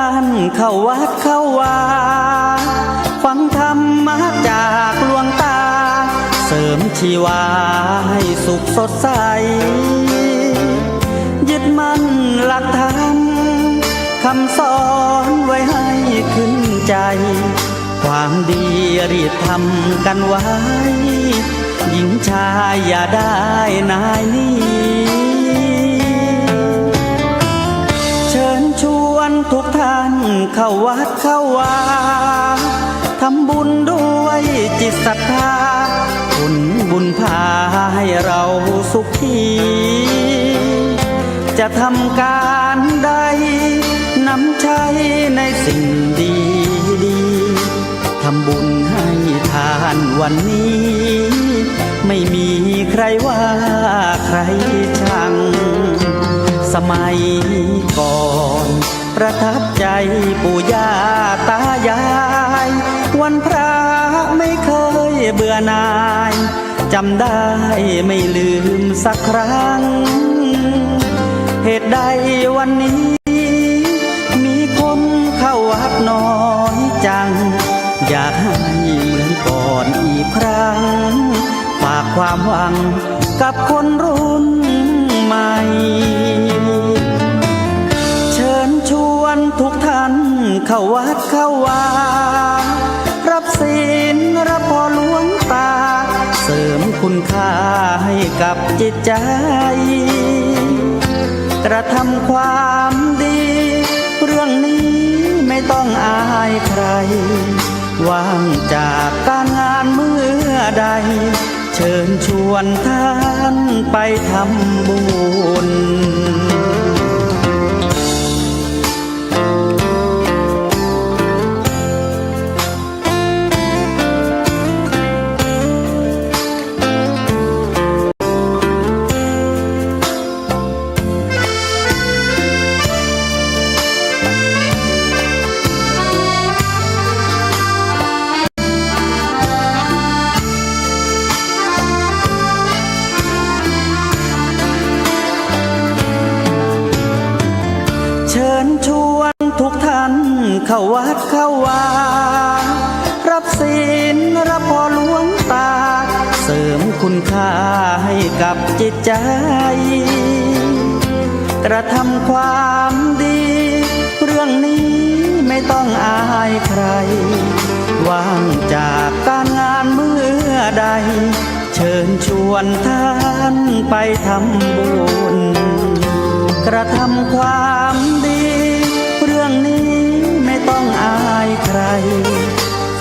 านเข้าวัดเข้าวาฟังธรรมะจากหลวงตาเสริมชีวาให้สุขสดใสยึดมั่นหลักธรรมคำสอนไว้ให้ขึ้นใจความดีรีบทำกันไว้หญิงชายอย่าได้นายนี้เชิญชวนทุกท่านเข้าวัดเข้าวาทำบุญด้วยจิตศรัทธาผลบุญพาให้เราสุขีจะทำการใดนำใช้ในสิ่งดีดีทำบุญให้ทานวันนี้ไม่มีใครว่าใครชังสมัยก่อนประทับใจปู่ย่าตายายวันพระไม่เคยเบื่อหน่ายจำได้ไม่ลืมสักครั้งเหตุใดวันนี้มีคนเข้าวัดน้อยจังอยากให้เหมือนก่อนอีกครั้งฝากความหวังกับคนรุ่นใหม่เชิญชวนทุกท่านเข้าวัดเข้าวารับศีลรับพรหลวงตาเสริมคุณค่าให้กับจิตใจกระทำความดีเรื่องนี้ไม่ต้องอายใครว่างจากการงานเมื่อใดเชิญชวนท่านไปทำบุญเชิญชวนทุกท่านเข้าวัดเข้าวารับศีลรับพรหลวงตาเสริมคุณค่าให้กับจิตใจกระทำความดีเรื่องนี้ไม่ต้องอายใครว่างจากการงานเมื่อใดเชิญชวนท่านไปทำบุญกระทำความดีเรื่องนี้ไม่ต้องอายใคร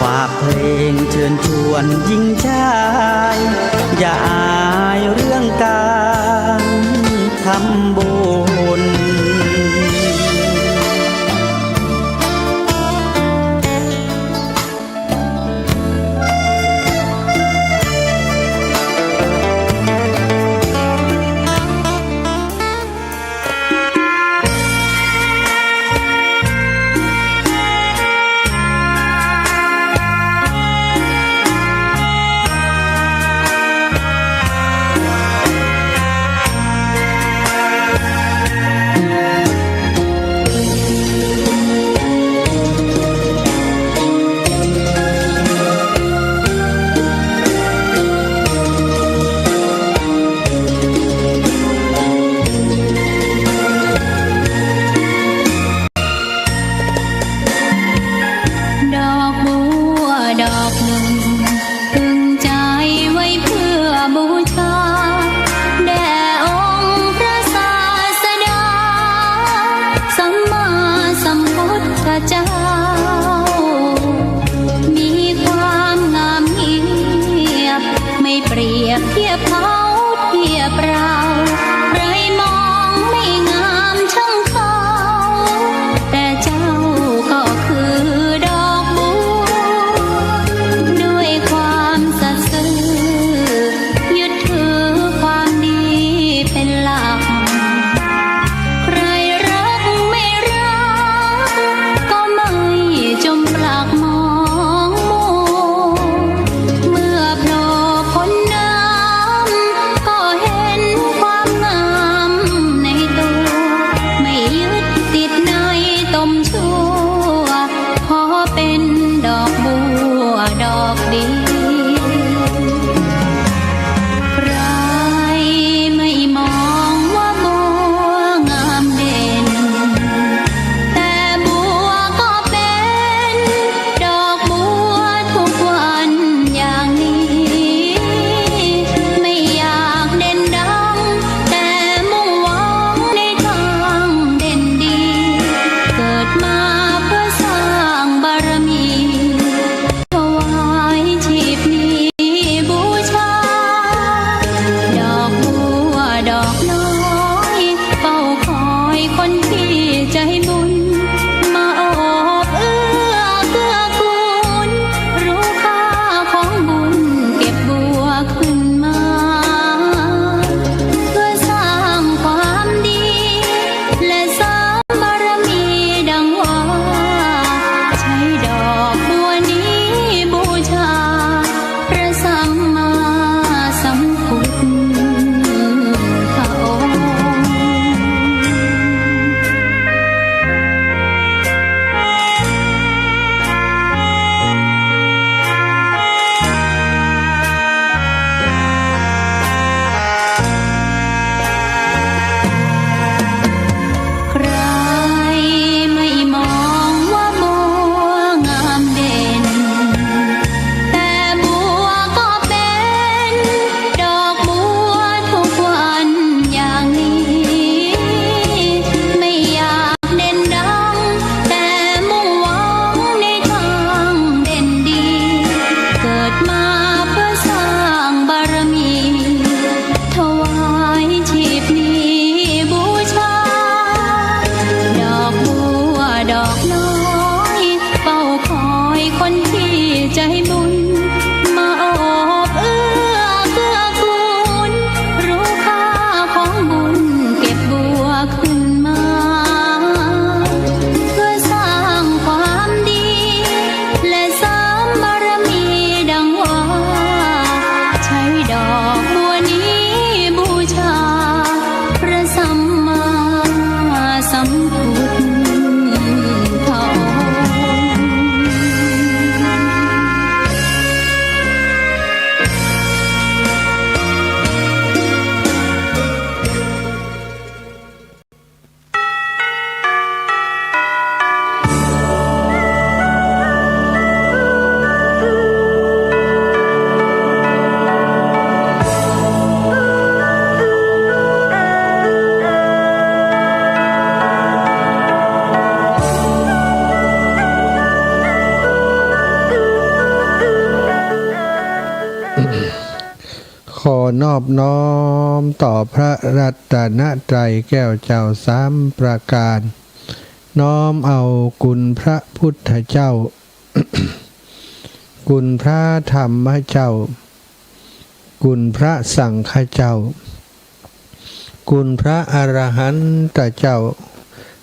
ฝากเพลงเชิญชวนหญิงชายอย่าอายเรื่องการทำบุญ นอบน้อมต่อพระรัตนตรัยแก้วเจ้าสามประการ น้อมเอาคุณพระพุทธเจ้า คุณพระธรรมเจ้า คุณพระสังฆเจ้า คุณพระอรหันตเจ้า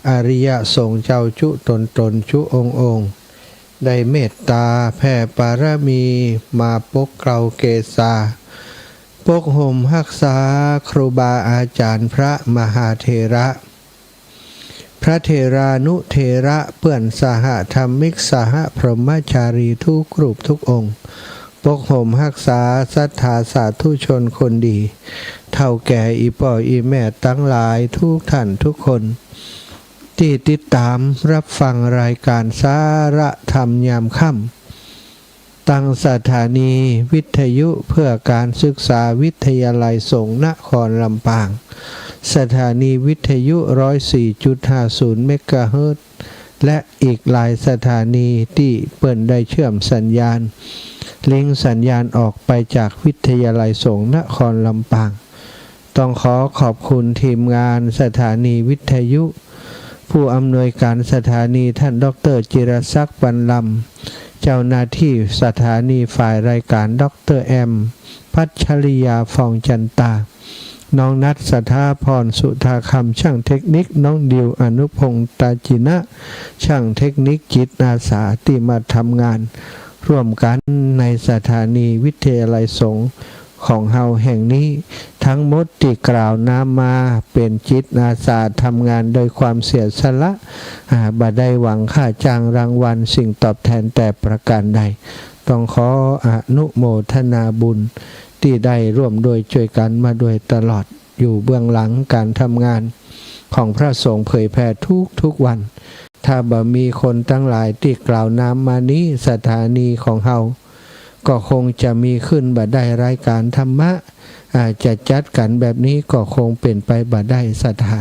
อริยสงฆ์เจ้าจุตนจุองค์ได้เมตตาแผ่ปารมีมาปกเกลาเกศาปกห่มรักษาครูบาอาจารย์พระมหาเถระพระเถรานุเถระเปื่อนสหธรรมิกสหพรหมจารีทุกรูปทุกองค์ปกห่มรักษาศรัทธาสาธุชนคนดีเท่าแก่อีป่ออีแม่ทั้งหลายทุกท่านทุกคนที่ติดตามรับฟังรายการสาระธรรมยามค่ำตั้งสถานีวิทยุเพื่อการศึกษาวิทยาลัยสงฆ์นครลำปางสถานีวิทยุ 104.50 เมกะเฮิรตซ์และอีกหลายสถานีที่เปิดได้เชื่อมสัญญาณลิงก์สัญญาณออกไปจากวิทยาลัยสงฆ์นครลำปางต้องขอขอบคุณทีมงานสถานีวิทยุผู้อำนวยการสถานีท่านดร.จิรศักดิ์ บรรลำเจ้าหน้าที่สถานีฝ่ายรายการดร.แอมพัชริยาฟองจันตาน้องนัทสถาพรสุธาคำช่างเทคนิคน้องดิวอนุพงษ์ตาจินะช่างเทคนิคจิตอาสาที่มาทำงานร่วมกันในสถานีวิทยาลัยสงฆ์ของเฮาแห่งนี้ทั้งหมดที่กล่าวน้ำมาเป็นจิตอาสาทำงานโดยความเสียสละบ่ได้หวังค่าจ้างรางวัลสิ่งตอบแทนแต่ประการใดต้องขออนุโมทนาบุญที่ได้ร่วมโดยช่วยกันมาโดยตลอดอยู่เบื้องหลังการทำงานของพระสงฆ์เผยแผ่ทุกวันถ้าบ่มีคนทั้งหลายที่กล่าวน้ำมานี้สถานีของเฮาก็คงจะมีขึ้นบ่ได้รายการธรรมะจะจัดกันแบบนี้ก็คงเป็นไปบ่ได้ศรัทธา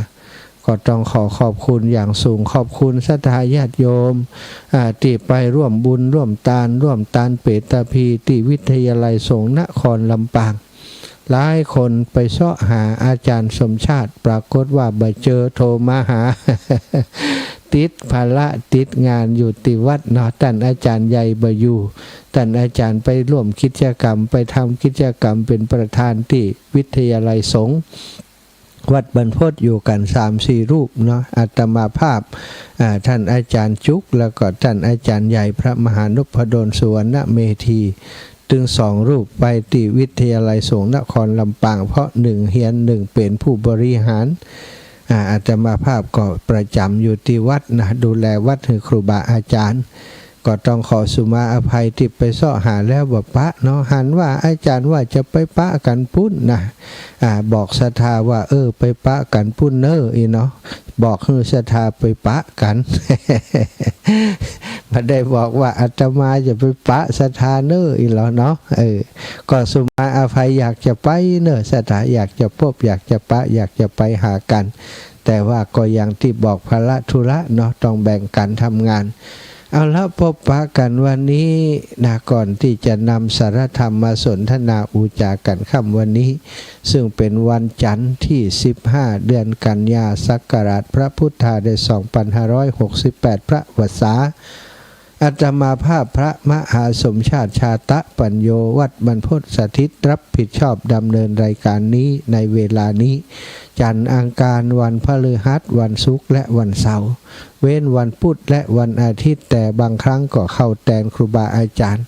ก็ต้องขอบคุณอย่างสูงขอบคุณศรัทธาญาติโยมที่ไปร่วมบุญร่วมทานเปตพีที่วิทยาลัยสงฆ์นครลำปางหลายคนไปเสาะหาอาจารย์สมชาติปรากฏว่าบ่เจอโทรมาหา ติดภาระติดงานอยู่ที่วัดเนาะท่านอาจารย์ใหญ่บ่อยู่ท่านอาจารย์ไปร่วมกิจกรรมไปทำกิจกรรมเป็นประธานที่วิทยาลัยสงฆ์วัดบรรพตอยู่กัน 3-4 รูปเนาะอาตมาภาพท่านอาจารย์จุกแล้วก็ท่านอาจารย์ใหญ่พระมหานพดลสุวรรณเมธีถึง2 รูปไปที่วิทยาลัยสงฆ์นครลำปางเพราะ1เฮียน1เป็นผู้บริหารอาตมาภาพก็ประจำอยู่ที่วัดนะดูแลวัดให้ครูบาอาจารย์ก็ต้องขอสุมาอภัยที่ไปเสาะหาแล้วบ่ปะเนาะหันว่าอาจารย์ว่าจะไปปะกันปุ้นนะบอกศรัทธาว่าไปปะกันปุ้นอีเนาะบอกให้ศรัทธาไปปะกัน ไม่ได้บอกว่าอาตมาจะไปปะศรัทธาอีหรอเนาะก็สุมาอภัยอยากจะไปศรัทธาอยากจะพบอยากจะปะอยากจะไปหากันแต่ว่าก็อย่างที่บอกภาระธุระเนาะต้องแบ่งกันทำงานเอาละพบปะกันวันนี้นะก่อนที่จะนำสารธรรมมาสนทนาอุจากันค่ำวันนี้ซึ่งเป็นวันจันทร์ที่15เดือนกันยาศักราชพระพุทธ2568พระวษาอาตมาภาพพระมหาสมชาติชาตะปัญโยวัดบรรพตสถิตรับผิดชอบดำเนินรายการนี้ในเวลานี้จันทร์อังคารวันพฤหัสวันศุกร์และวันเสาร์เว้นวันพุธและวันอาทิตย์แต่บางครั้งก็เข้าแทนครูบาอาจารย์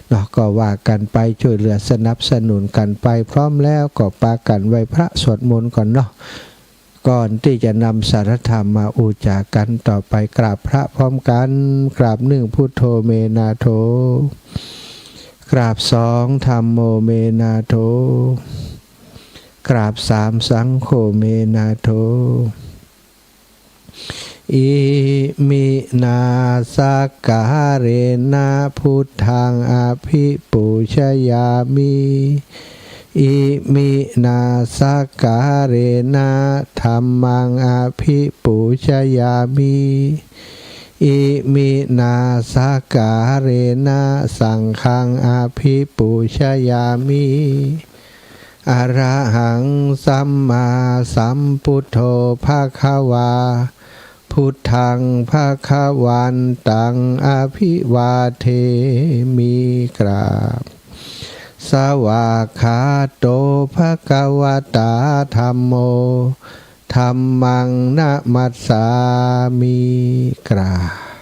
เนาะก็ว่ากันไปช่วยเหลือสนับสนุนกันไปพร้อมแล้วก็ปากันไหว้พระสวดมนต์ก่อนเนาะก่อนที่จะนำสารธรรมมาอุจากันต่อไปกราบพระพร้อมกันกราบ1พุทโธเมนาโถกราบ2ธัมโมเมนาโถกราบ3สังโฆเมนาโถอิมินาสกาเรนะพุทธังอภิปูชยามิอิมินาสกาเรนะธัมมังอภิปูชยามิอิมินาสกาเรนะสังฆังอภิปูชยามิ อะระหังสัมมาสัมพุทโธภาควาพุทธังภาควันตังอภิวาเทมิกราบสวากขาโตภะคะวะตาธัมโมธัมมังนะมัสสามิกราบ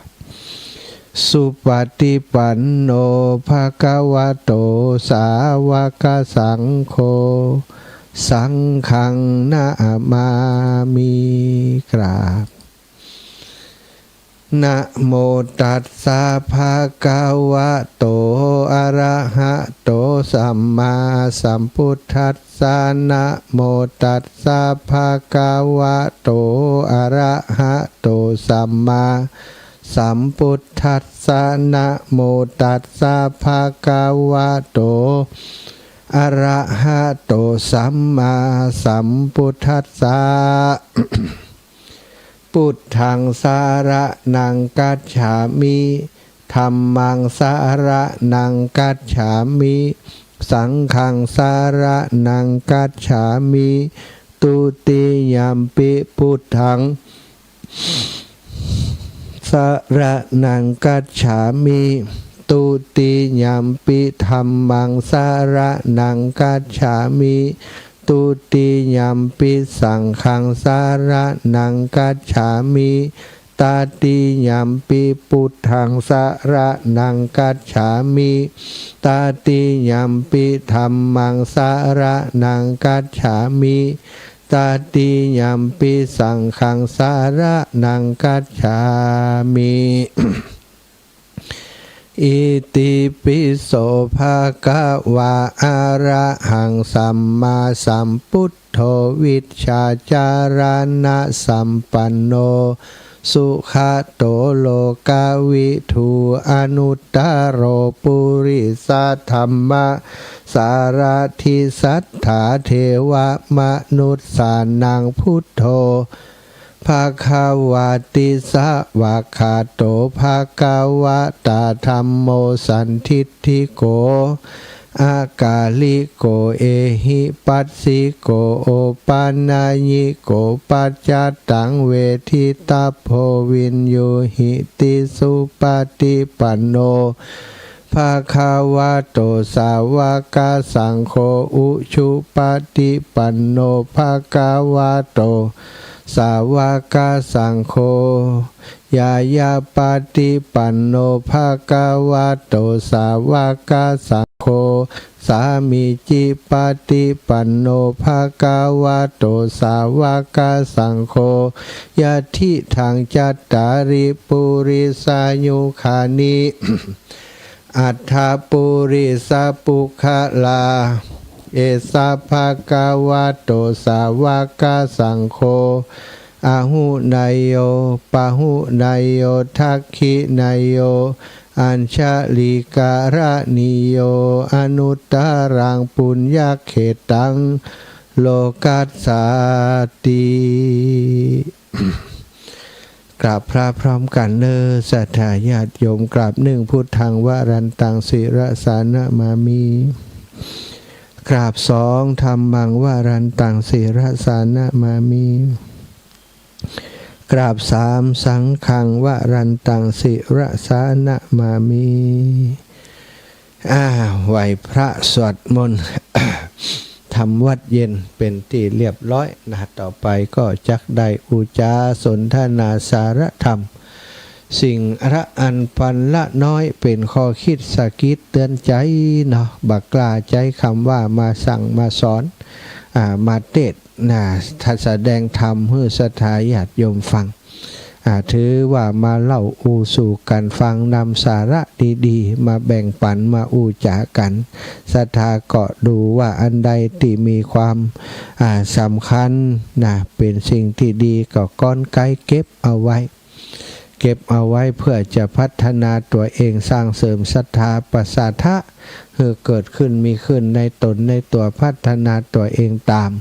สุปฏิปันโนภะคะวะโตสาวกสังโฆสังฆังนะมามิกราบนะโมตัสสะภะคะวะโตอะระหะโตสัมมาสัมพุทธัสสะนะโมตัสสะภะคะวะโตอะระหะโตสัมมาสัมพุทธัสสะนะโมตัสสะภะคะวะโตอะระหะโตสัมมาสัมพุทธัสสะพุทธังสารนังกัจฉามิธัมมังสารนังกัจฉามิสังฆังสารนังกัจฉามิตุติยัมปิพุทธังสารนังกัจฉามิตุติยัมปิธัมมังสารนังกัจฉามิตุติยัมปิสังฆังสารนังกัจฉามิตาติยัมปิพุทธังสารนังกัจฉามิตาติยัมปิธัมมังสารนังกัจฉามิตาติยัมปิสังฆังสารนังกัจฉามิอิติปิโสภะคะวะอะระหังสัมมาสัมพุทโธวิชชาจารณะสัมปันโนสุขโตโลกวิทูอนุตตโรปุริสัทธัมมะสารทิสัทธาเทวมนุษย์สานังพุทโธภะคะวะติสวะคาโตภะคะวะตาธัมโมสันทิฏฐิโกอากาลิโกเอหิปัสสิโกโอปันนายิโกปัจจตังเวทิตาโพวินโยหิติสุปฏิปันโนภะคะวะโตสาวกสังโฆอุชุปฏิปันโนภะคะวะโตสาวกสังโฆยายาปฏิปันโนภะคะวะโตสาวกสังโฆสามิจิปฏิปันโนภะคะวะโตสาวกสังโฆยะทิทังจัตตาริปุริสายุคานิ อัฏฐปุริสปุคลาเอสะภะคะวะโตสาวกสังโฆอาหุนายโยปะหุนายโยทักขินายโยอัญชลิการนิโยอนุตตรังปุญญเขตังโลกัสสาติ กราบพระพร้อมกันเนอสัทธาญาติโยมกราบหนึ่งพุทธังวรันตังศิรสานะมามีกราบสองธัมมังวรันตังศิรสานะมามีกราบสามสังฆังวรันตังศิรสานะมามีไหวพระสวดมนต์ ทำวัดเย็นเป็นที่เรียบร้อยนะต่อไปก็จักได้อุจาสนทนาสารธรรมสิ่งละอันพันละน้อยเป็นข้อคิดสะกิดเตือนใจเนาะบักกล้าใจคำว่ามาสั่งมาสอนมาเทศนะถ้าแสดงธรรมให้ศรัทธาญาติโยมฟังถือว่ามาเล่าอูสู่กันฟังนำสาระดีๆมาแบ่งปันมาอูจากันศรัทธาก็ดูว่าอันใดที่มีความสำคัญนะเป็นสิ่งที่ดีก็ก้อนไกเก็บเอาไว้เพื่อจะพัฒนาตัวเองสร้างเสริมศรัทธาประสาทะให้เกิดขึ้นมีขึ้นในตนในตัวพัฒนาตัวเองตาม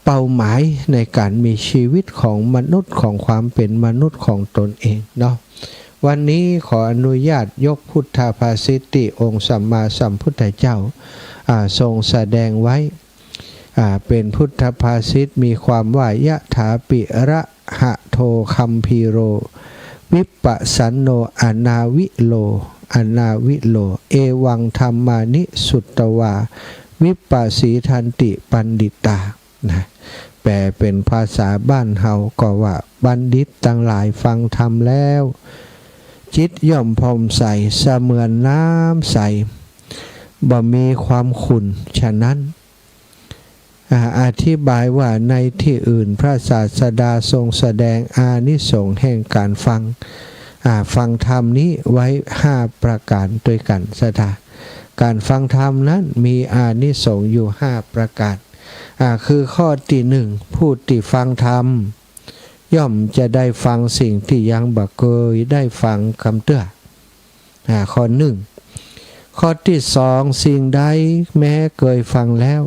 เป้าหมายในการมีชีวิตของมนุษย์ของความเป็นมนุษย์ของตนเองเนาะ วันนี้ขออนุญาตยกพุทธภาษิตที่องค์สัมมาสัมพุทธเจ้าทรงแสดงไว้เป็นพุทธภาษิตมีความว่ายะถาปิระหะโทคัมภีโรวิปัสสันโนอนาวิโลเอวังธัมมานิสุตตวาวิปัสสีทันติปันดิตานะแปลเป็นภาษาบ้านเฮาก็ว่าบัณฑิตทั้งหลายฟังธรรมแล้วจิตย่อมผ่องใสเสมือนน้ำใสบ่มีความขุ่นฉะนั้นอธิบายว่าในที่อื่นพระศาสดาทรงแสดงอานิสงส์แห่งการฟังธรรมนี้ไว้5ประการด้วยกันสถาการฟังธรรมนั้นมีอานิสงส์อยู่5ประการคือข้อที่1ผู้ที่ฟังธรรมย่อมจะได้ฟังสิ่งที่ยังบ่เคยได้ฟังคำเตือนข้อ1ข้อที่2สิ่งใดแม้เคยฟังแล้ว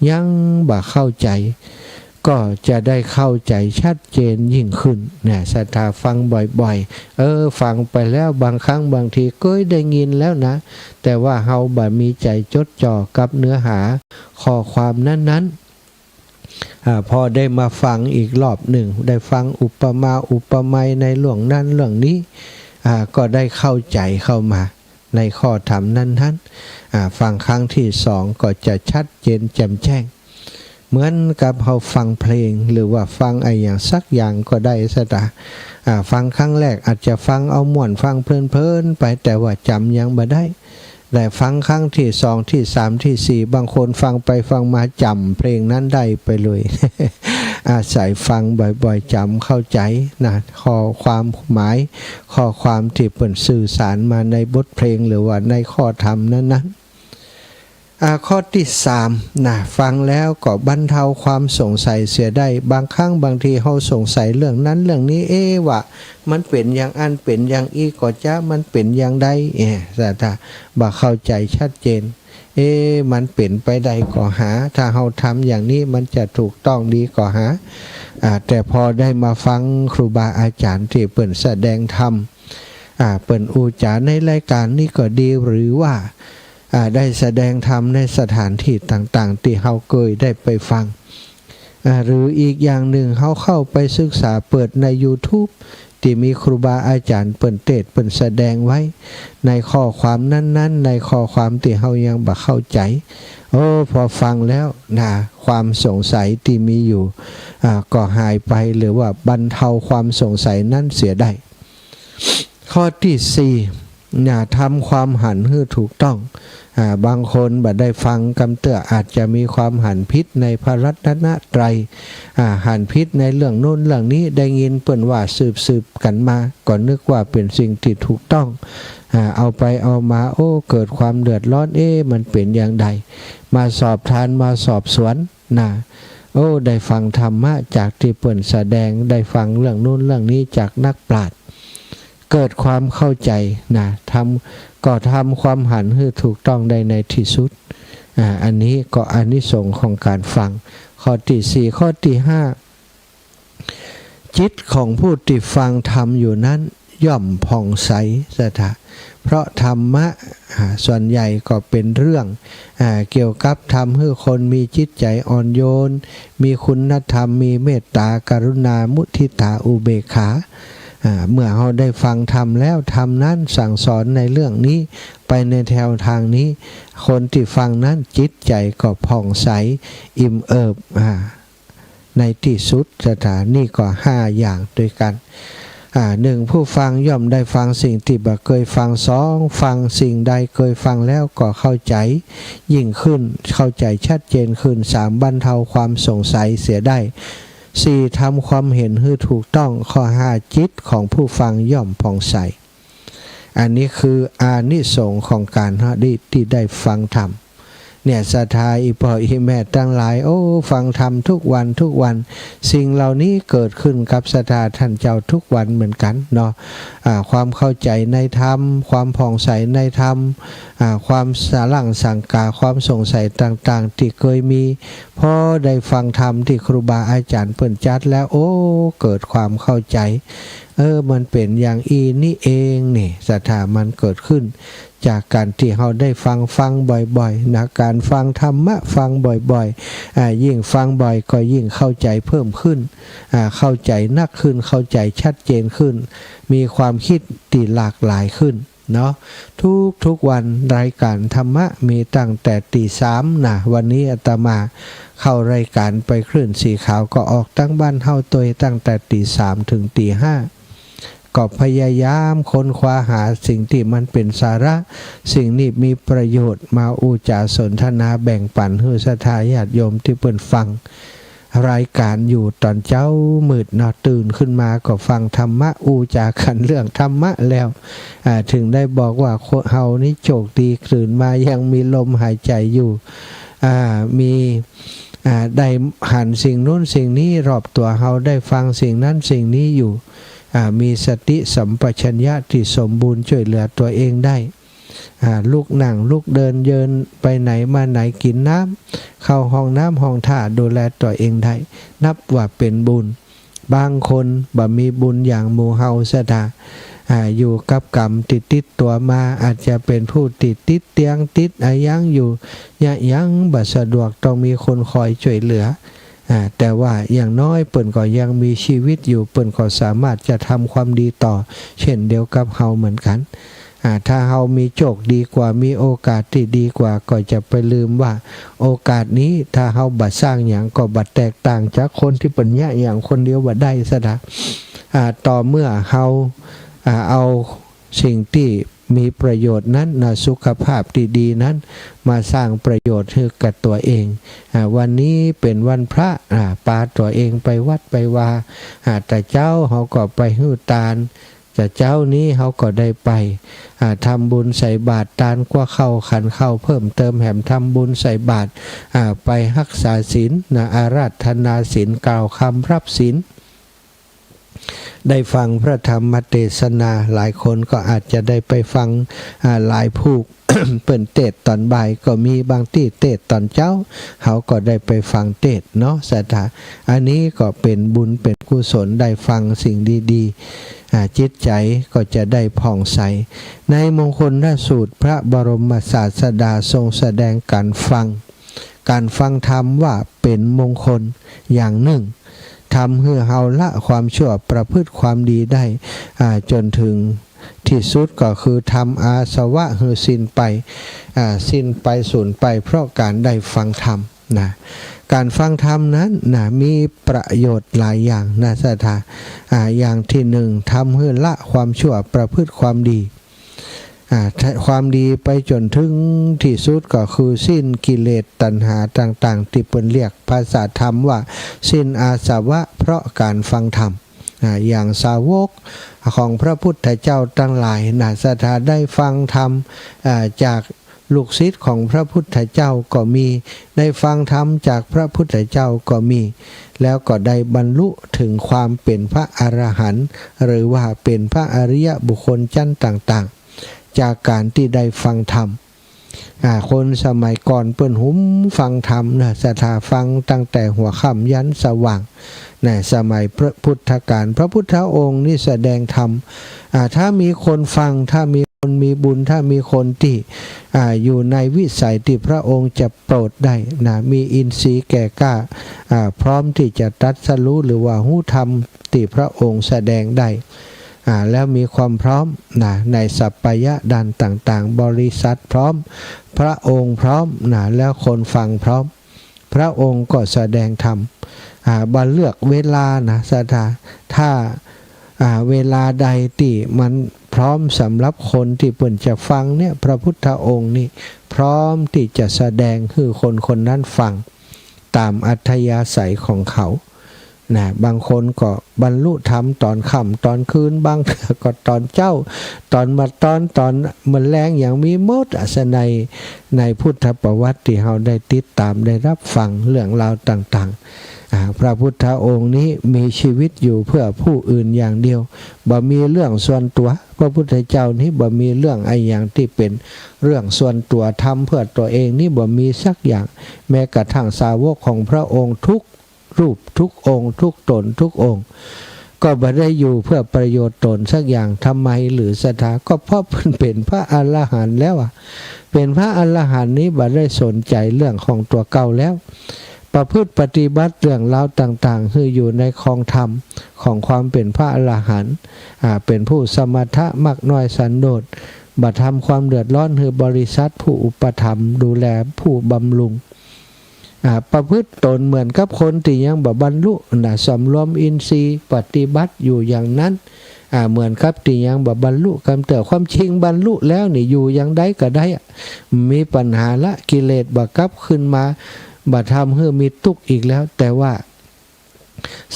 ยังบ่เข้าใจก็จะได้เข้าใจชัดเจนยิ่งขึ้นเนี่ยศรัทธาฟังบ่อยๆฟังไปแล้วบางครั้งบางทีก็ได้ยินแล้วนะแต่ว่าเฮาบ่มีใจจดจ่อกับเนื้อหาข้อความนั้นพอได้มาฟังอีกรอบหนึ่งได้ฟังอุปมาอุปไมยในเรื่องนั้นเรื่องนี้ก็ได้เข้าใจเข้ามาในข้อธรรมนั้นฟังครั้งที่2ก็จะชัดเจนแจ่มแจ้งเหมือนกับเราฟังเพลงหรือว่าฟังอะไรอย่างสักอย่างก็ได้สตาฟังครั้งแรกอาจจะฟังเอาม่วนฟังเพลินๆไปแต่ว่าจำยังไม่ได้แต่ฟังครั้งที่2ที่3ที่4บางคนฟังไปฟังมาจำเพลงนั้นได้ไปเลย อาศัยฟังบ่อยๆจำเข้าใจนะข้อความหมายข้อความที่เปิ่นสื่อสารมาในบทเพลงหรือว่าในข้อธรรมนั้นข้อที่3นะฟังแล้วก็บรรเทาความสงสัยเสียได้บางครั้งบางทีเราสงสัยเรื่องนั้นเรื่องนี้ว่ามันเป็นอย่างอันเป็นอย่างอีก็จะมันเป็นอย่างใดแต่ถ้าบ่เข้าใจชัดเจนมันเป็นไปได้ก็หาถ้าเราทำอย่างนี้มันจะถูกต้องดีก็หาแต่พอได้มาฟังครูบาอาจารย์ที่เปิ่นแสดงธรรมเปิ่นอุจาในรายการนี้ก็ดีหรือว่าได้แสดงธรรมในสถานที่ต่างๆที่เราเคยได้ไปฟังหรืออีกอย่างหนึ่งเขาเข้าไปศึกษาเปิดใน YouTube ที่มีครูบาอาจารย์เปิ่นเทศน์เปิ่นแสดงไว้ในข้อความนั้นๆในข้อความที่เรายังบ่เข้าใจพอฟังแล้วความสงสัยที่มีอยู่ก็หายไปหรือว่าบรรเทาความสงสัยนั้นเสียได้ข้อที่4ทำความหันให้ถูกต้องบางคนบ่ได้ฟังคำเตือนอาจจะมีความหันผิดในพระรัตนตรัยหันผิดในเรื่องโน้นเรื่องนี้ได้ยินเปิ่นว่าสืบกันมาก็นึกว่าเป็นสิ่งที่ถูกต้องเอาไปเอามาเกิดความเดือดร้อนมันเป็นอย่างใดมาสอบทานมาสอบสวนได้ฟังธรรมะจากที่เปิ่นแสดงได้ฟังเรื่องโน้นเรื่องนี้จากนักปราชญ์เกิดความเข้าใจทำความหันให้ถูกต้องได้ในที่สุดอันนี้ก็อานิสงส์ของการฟังข้อที่4ข้อที่5จิตของผู้ที่ฟังธรรมอยู่นั้นย่อมผ่องใสสถาเพราะธรรมะส่วนใหญ่ก็เป็นเรื่องเกี่ยวกับทำให้คนมีจิตใจอ่อนโยนมีคุณธรรมมีเมตตากรุณามุทิตาอุเบกขาเมื่อเราได้ฟังธรรมแล้วธรรมนั้นสั่งสอนในเรื่องนี้ไปในแนวทางนี้คนที่ฟังนั้นจิตใจก็ผ่องใสอิ่มเอิบในที่สุดสถานนี่ก็5อย่างด้วยกัน1ผู้ฟังย่อมได้ฟังสิ่งที่บ่เคยฟัง2ฟังสิ่งใดเคยฟังแล้วก็เข้าใจยิ่งขึ้นเข้าใจชัดเจนขึ้น3บรรเทาความสงสัยเสียได้4ทำความเห็นให้ถูกต้องข้อ5จิตของผู้ฟังย่อมผ่องใสอันนี้คืออานิสงส์ของการที่ได้ฟังธรรม เนี่ยศรัทธาอีพ่ออีแม่ทั้งหลายโอ้ฟังธรรมทุกวันทุกวันสิ่งเหล่านี้เกิดขึ้นกับศรัทธาท่านเจ้าทุกวันเหมือนกันเนาะความเข้าใจในธรรมความผ่องใสในธรรมความสารั่งสังกาความสงสัยต่างๆที่เคยมีพอได้ฟังธรรมที่ครูบาอาจารย์เพิ่นจัดแล้วโอ้เกิดความเข้าใจมันเป็นอย่างอีนี่เองนี่ศรัทธามันเกิดขึ้นจากการที่เราได้ฟังบ่อยๆนะการฟังธรรมะฟังบ่อยๆยิ่งฟังบ่อยก็ยิ่งเข้าใจเพิ่มขึ้นเข้าใจนักขึ้นเข้าใจชัดเจนขึ้นมีความคิดที่หลากหลายขึ้นเนาะทุกวันรายการธรรมะมีตั้งแต่ตี 3นะวันนี้อาตมาเข้ารายการไปคลื่นสีขาวก็ออกตั้งบ้านเฮาตัวตั้งแต่ตี 3ถึงตี 5ก็พยายามค้นคว้าหาสิ่งที่มันเป็นสาระสิ่งนี้มีประโยชน์มาอูจาสนทนาแบ่งปันให้ศรัทธาญาติโยมที่เปิ่นฟังรายการอยู่ตอนเจ้ามืดนอนตื่นขึ้นมาก็ฟังธรรมะอูจากันเรื่องธรรมะแล้วถึงได้บอกว่าเฮานี่โชคดีตื่นมายังมีลมหายใจอยู่มีได้หันสิ่งนู้นสิ่งนี้รอบตัวเฮาได้ฟังสิ่งนั้นสิ่งนี้อยู่มีสติสัมปชัญญะที่สมบูรณ์ช่วยเหลือตัวเองได้ลุกนั่งลุกเดินเยินไปไหนมาไหนกินน้ำเข้าห้องน้ำห้องท่าดูแลตัวเองได้นับว่าเป็นบุญบางคนบ่มีบุญอย่างหมู่เฮาซะดาอยู่กับกรรมติดตัวมาอาจจะเป็นผู้ติดเตียงติดยังอยู่ยังบ่สะดวกต้องมีคนคอยช่วยเหลือแต่ว่าอย่างน้อยเปิ่นก็ยังมีชีวิตอยู่เปิ่นก็สามารถจะทำความดีต่อเช่นเดียวกับเฮาเหมือนกันถ้าเฮามีโชคดีกว่ามีโอกาสที่ดีกว่าก็จะไปลืมว่าโอกาสนี้ถ้าเฮาบัดสร้างอย่างก็บัดแตกต่างจากคนที่เป็นยะอย่างคนเดียวบัดได้ซะนะต่อเมื่อเฮาเอาสิ่งที่มีประโยชน์นั้นสุขภาพดีๆนั้นมาสร้างประโยชน์ให้กับตัวเองวันนี้เป็นวันพระปาตัวเองไปวัดไปวาแต่เจ้าเขาก็ไปหื้อตาลแต่เจ้านี้เขาก็ได้ไปทำบุญใส่บาตรตาลกว่าเข้าขันเข้าเพิ่มเติมแหมทำบุญใส่บาตรไปรักษาศีลอาราธนาศีลกล่าวคำรับศีลได้ฟังพระธรรมเทศนาหลายคนก็อาจจะได้ไปฟังหลายผู้ เปิ่นเทศตอนบ่ายก็มีบางที่เทศตอนเช้าเขาก็ได้ไปฟังเทศเนาะศรัทธาอันนี้ก็เป็นบุญเป็นกุศลได้ฟังสิ่งดีๆจิตใจก็จะได้ผ่องใสในมงคลสูตรพระบรมศาสดาทรงแสดงการฟังธรรมว่าเป็นมงคลอย่างหนึ่งทำให้เฮาละความชั่วประพฤติความดีได้จนถึงที่สุดก็คือทำอาสวะให้สิ้นไปสูญไปเพราะการได้ฟังธรรมนะการฟังธรรมนั้นมีประโยชน์หลายอย่างนะศรัทธาอย่างที่หนึ่งทำให้ละความชั่วประพฤติความดีความดีไปจนถึงที่สุดก็คือสิ้นกิเลสตัณหาต่างๆที่เปิ้นเรียกภาษาธรรมว่าสิ้นอาสวะเพราะการฟังธรรมอย่างสาวกของพระพุทธเจ้าทั้งหลายศรัทธาได้ฟังธรรมจากลูกศิษย์ของพระพุทธเจ้าก็มีได้ฟังธรรมจากพระพุทธเจ้าก็มีแล้วก็ได้บรรลุถึงความเป็นพระอรหันต์หรือว่าเป็นพระอริยบุคคลชั้นต่างๆจากการที่ได้ฟังธรรมคนสมัยก่อนเปิ้นหุ้มฟังธรรมศรัทธาฟังตั้งแต่หัวค่ำยันสว่างในสมัยพระพุทธกาลพระพุทธองค์นี่แสดงธรรมถ้ามีคนฟังถ้ามีคนมีบุญถ้ามีคนที่อยู่ในวิสัยที่พระองค์จะโปรดได้มีอินทรีย์แก่กล้าพร้อมที่จะตรัสรู้หรือว่าหู้ธรรมที่พระองค์แสดงได้แล้วมีความพร้อมในสัพพยะดันต่างๆบริษัทพร้อมพระองค์พร้อมแล้วคนฟังพร้อมพระองค์ก็แสดงธรรมบันเลือกเวลาศรัทธาถ้าเวลาใดที่มันพร้อมสำหรับคนที่เปิ่นจะฟังเนี่ยพระพุทธองค์นี่พร้อมที่จะแสดงให้คนนั้นฟังตามอัธยาศัยของเขา นะบางคนก็บรรลุธรรมตอนค่ำตอนคืนบางก็ตอนเจ้าตอนมาตอนมันแรงอย่างมีหมดในพุทธประวัติที่เราได้ติดตามได้รับฟังเรื่องราวต่างๆพระพุทธองค์นี้มีชีวิตอยู่เพื่อผู้อื่นอย่างเดียวบ่มีเรื่องส่วนตัวพระพุทธเจ้านี้บ่มีเรื่องไอ้อย่างที่เป็นเรื่องส่วนตัวทำเพื่อตัวเองนี่บ่มีสักอย่างแม้กระทั่งสาวกของพระองค์ทุกรูปทุกองค์ทุกตนทุกองค์ก็บ่ได้อยู่เพื่อประโยชน์ตนสักอย่างทำไมหรือศรัทธาก็เพราะเป็นพระอรหันต์แล้วเป็นพระอรหันต์นี้บ่ได้สนใจเรื่องของตัวเก่าแล้วประพฤติปฏิบัติเรื่องราวต่างๆคืออยู่ในคลองธรรมของความเป็นพระอรหันต์เป็นผู้สมถะมักน้อยสันโดษบ่ทำความเดือดร้อนคือบริษัทผู้อุปถัมภ์ดูแลผู้บำรุงประพฤติตนเหมือนกับคนที่ยังบ่บรรลุสำรวมอินทรีย์ปฏิบัติอยู่อย่างนั้นเหมือนกับที่ยังบ่บรรลุกำเติบความจริงบรรลุแล้วนี่อยู่อย่างใดก็ได้มีปัญหาละกิเลสบ่กลับขึ้นมาบ่ทำให้มีทุกข์อีกแล้วแต่ว่า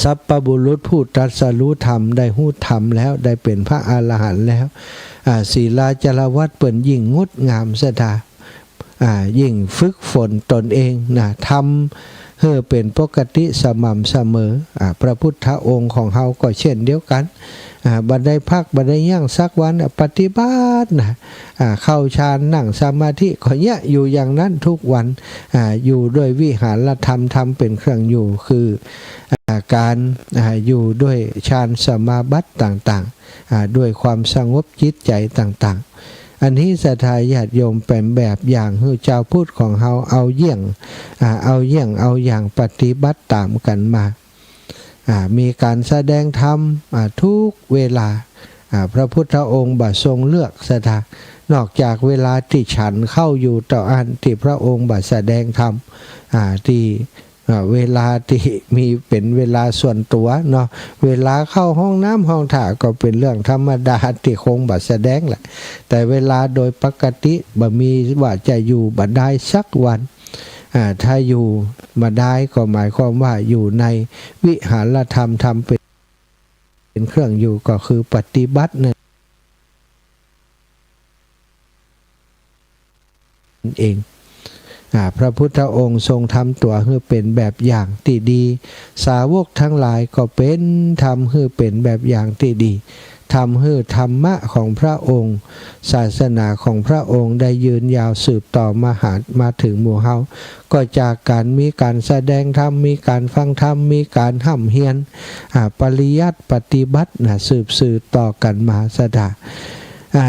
สัพพบุรุษผู้ตรัสรู้ธรรมได้หู้ธรรมแล้วได้เป็นพระอรหันต์แล้วศีลาจารวัตรเปิ่นยิ่งงดงามเสดายิ่งฝึกฝนตนเองทำให้เป็นปกติสม่ำเสมอพระพุทธองค์ของเราก็เช่นเดียวกันบัดได้พักบัดได้ย่างสักวันปฏิบัติเข้าฌานนั่งสมาธิก็เนี่ยอยู่อย่างนั้นทุกวันอยู่ด้วยวิหารธรรมทำเป็นเครื่องอยู่คือการอยู่ด้วยฌานสมาบัติต่างๆด้วยความสงบจิตใจต่างๆอันนี้ศรัทธาญาติโยมเป็นแบบอย่างให้เจ้าพุทธของเราเอาเยี่ยงเอาอย่างปฏิบัติตามกันมามีการแสดงธรรมทุกเวลาพระพุทธองค์บัดทรงเลือกศรัทธานอกจากเวลาที่ฉันเข้าอยู่ต่ออันที่พระองค์บัดแสดงธรรมที่เวลาที่มีเป็นเวลาส่วนตัวเนาะเวลาเข้าห้องน้ำห้องถ่ายก็เป็นเรื่องธรรมดาที่คงบัดแสดงแหละแต่เวลาโดยปกติบ่มีว่าจะอยู่บัดได้สักวันถ้าอยู่มาได้ก็หมายความว่าอยู่ในวิหารธรรมทำเป็นเครื่องอยู่ก็คือปฏิบัตินั่นเองพระพุทธองค์ทรงทำตัวให้เป็นแบบอย่างที่ดีสาวกทั้งหลายก็เป็นทำให้เป็นแบบอย่างที่ดีทำให้ธรรมะของพระองค์ศาสนาของพระองค์ได้ยืนยาวสืบต่อมาถึงหมู่เฮาก็จากการมีการแสดงธรรมมีการฟังธรรมมีการห้ำเฮียนปริยัติปฏิบัติสืบต่อกันมาสดา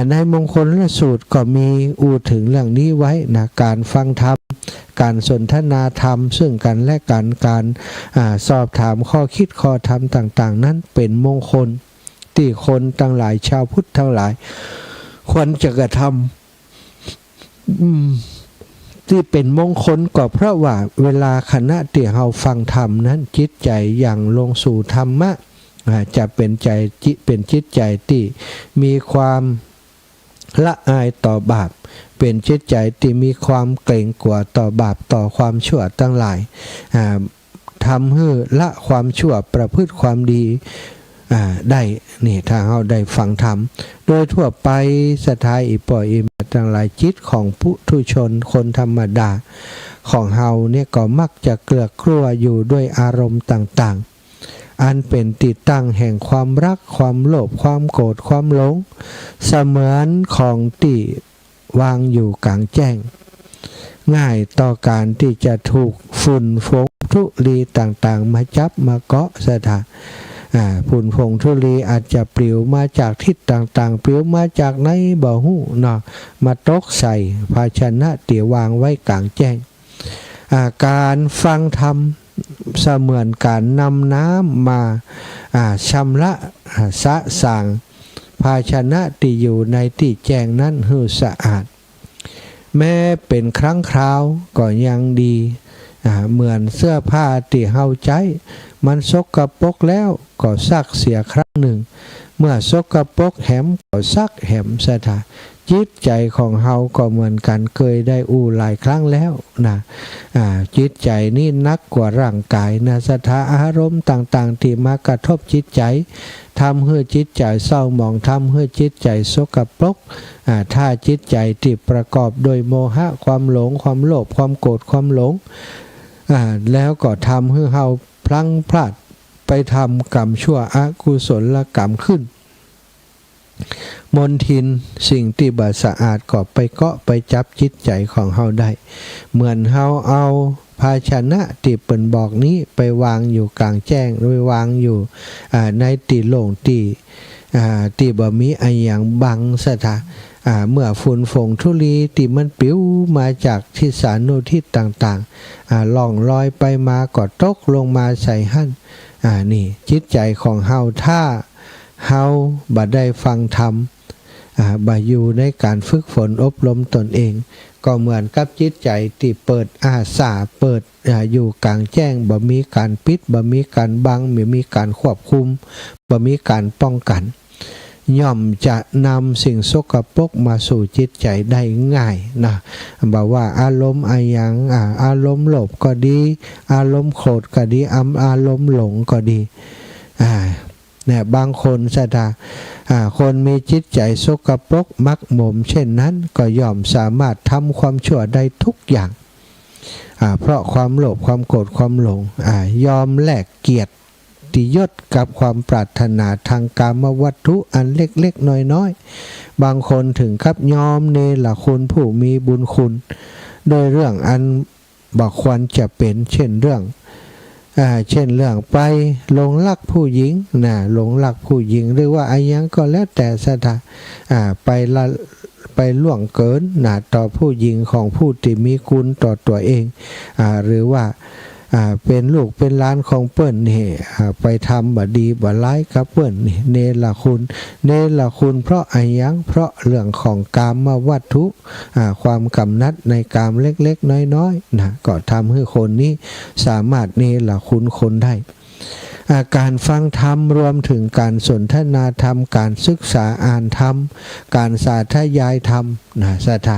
ในมงคลสูตรก็มีถึงเรื่องนี้ไว้การฟังธรรมการสนทนาธรรมซึ่งกันและกันการสอบถามข้อคิดข้อธรรมต่างๆนั้นเป็นมงคลที่คนทั้งหลายชาวพุทธทั้งหลายควรจะกระทำที่เป็นมงคลก็เพราะว่าเวลาขณะที่เราฟังธรรมนั้นจิตใจอย่างลงสู่ธรรมะจะเป็นจิตใจที่มีความละอายต่อบาปเป็นจิตใจที่มีความเกรงกลัวต่อบาปต่อความชั่วทั้งหลายทำให้ละความชั่วประพฤติความดีได้นี่ถ้าเราได้ฟังธรรมโดยทั่วไปศรัทธาอิปล่อยอิมาทั้งหลายจิตของปุถุชนคนธรรมดาของเราเนี่ยก็มักจะเกลือกกลัวอยู่ด้วยอารมณ์ต่างๆอันเป็นติดตั้งแห่งความรักความโลภความโกรธความหลงเสมือนของที่วางอยู่กลางแจ้งง่ายต่อการที่จะถูกฝุ่นฟงธุลีต่างๆมาจับมาเกาะสถานฝุ่นฟงธุลีอาจจะปลิวมาจากทิศต่างๆปลิวมาจากไหนบ่ฮู้เนาะมาตกใส่ภาชนะที่วางไว้กลางแจ้งการฟังธรรมเสมือนการนำน้ำมาชำระสะสางภาชนะที่อยู่ในที่แจ้งนั้นให้สะอาดแม้เป็นครั้งคราวก็ยังดีเหมือนเสื้อผ้าที่เฮาใจมันสกปรกแล้วก็ซักเสียครั้งหนึ่งเมื่อสกปรกแหมก็ซักแหมซะท่า จิตใจของเฮาก็เหมือนกันเคยได้อู้หลายครั้งแล้วนะจิตใจนี่นักกว่าร่างกายนะสถานอารมณ์ต่างๆที่มากระทบจิตใจทำให้จิตใจเศร้าหมองทำให้จิตใจสกปรกถ้าจิตใจที่ประกอบโดยโมหะความหลงความโลภความโกรธความหลงแล้วก็ทำให้เฮาพลั้งพลาดไปทำกรรมชั่วอกุศลกรรมขึ้นมนทินสิ่งที่บ่สะอาดก็ไปเกาะไปจับจิตใจของเฮาได้เหมือนเฮาเอาภาชนะที่เปิ้นบอกนี้ไปวางอยู่กลางแจ้งหรือวางอยู่ในที่โล่งที่บ่มีอะไรอย่างบังซะท่าเมื่อฝุ่นฝงธุลีที่มันปิ้วมาจากทิศสานุทิศต่างๆล่องลอยไปมาก็ตกลงมาใส่หั่นนี่จิตใจของเฮาถ้าเฮาบ่ได้ฟังธรรมบ่อยู่ในการฝึกฝนอบรมตนเองก็เหมือนกับจิตใจที่เปิดอาสาเปิดอยู่กลางแจ้งบ่มีการปิดบ่มีการบังไม่มีการควบคุมบ่มีการป้องกันย่อมจะนำสิ่งสกปรกมาสู่จิตใจได้ง่ายนะบอกว่าอารมณ์อะไรอย่างอารมณ์โลภก็ดีอารมณ์โกรธก็ดีอารมณ์หลงก็ดีเนี่ยบางคนศรัทธาคนมีจิตใจสกปรกมักหมมเช่นนั้นก็ย่อมสามารถทำความชั่วได้ทุกอย่างเพราะความโลภความโกรธความหลงยอมแลกเกียรติยศกับความปรารถนาทางกามวัตถุอันเล็กๆน้อยๆบางคนถึงกับยอมเนรคุณผู้มีบุญคุณโดยเรื่องอันบ่ควรจะเป็นเช่นเรื่องไปหลงรักผู้หญิงหลงรักผู้หญิงหรือว่าอะไรยังก็แล้วแต่ศรัทธาไปล่วงเกินต่อผู้หญิงของผู้ที่มีคุณต่อตัวเองหรือว่าเป็นลูกเป็นหลานของเปิ้นนี่ไปทำบ่ดีบ่ร้ายกับเปิ้นนี่เนรคุณเพราะอะไรยังเพราะเรื่องของกามวัตถุความกำนัดในกามเล็กๆน้อยๆก็ทำให้คนนี้สามารถเนรคุณคนได้การฟังธรรมรวมถึงการสนทนาธรรมการศึกษาอ่านธรรมการสาธยายธรรมศรัทธา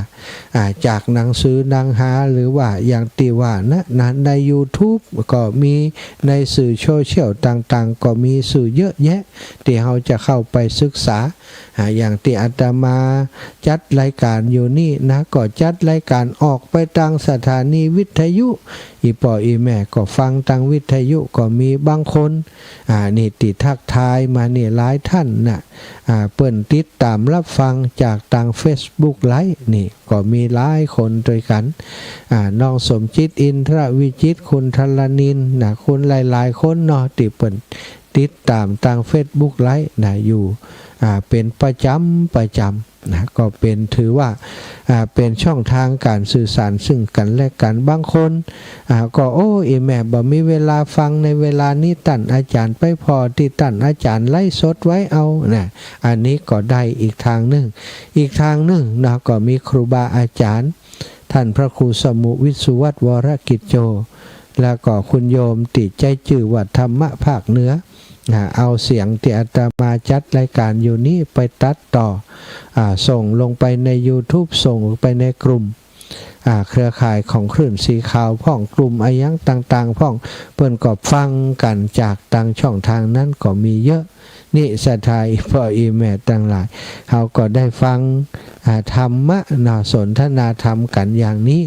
จากหนังสือหนังหาหรือว่าอย่างที่ว่านะใน YouTube ก็มีในสื่อโซเชียลต่างๆก็มีสื่อเยอะแยะที่เราจะเข้าไปศึกษาอย่างที่อาตมาจัดรายการอยู่นี่นะก็จัดรายการออกไปทางสถานีวิทยุอีพ่ออีแม่ก็ฟังทางวิทยุก็มีบางคนนี่ติทักทายมานี่หลายท่านเปิ้นติดตามรับฟังจากทาง Facebook ไลฟ์นี่ก็มีหลายคนด้วยกันน้องสมจิตอินทรวิจิตคุณธรณินคุณหลายๆคนเนาะที่เปิ้นติดตามทาง Facebook ไลฟ์อยู่เป็นประจำก็เป็นถือว่าเป็นช่องทางการสื่อสารซึ่งกันและกันบางคนก็แม่บ่มีเวลาฟังในเวลานี้ตั้นอาจารย์ไปพอที่ตั้นอาจารย์ไล่สดไว้เอาอันนี้ก็ได้อีกทางหนึ่งก็มีครูบาอาจารย์ท่านพระครูสมุวิสุวัตวรกิจโจแล้วก็คุณโยมติใจจื่อวัดธรรมะภาคเหนือเอาเสียงที่อาตมาจัดรายการอยู่นี้ไปตัดต่อส่งลงไปใน YouTube ส่งลงไปในกลุ่มเครือข่ายของคลื่นสีขาวพ่องกลุ่มอายังต่างๆพ่องเปิ้นก็ฟังกันจากต่างช่องทางนั้นก็มีเยอะนี่ศรัทธาพ่ออีแม่ต่างหลายเขาก็ได้ฟังธรรมะสนทนาธรรมกันอย่างนี้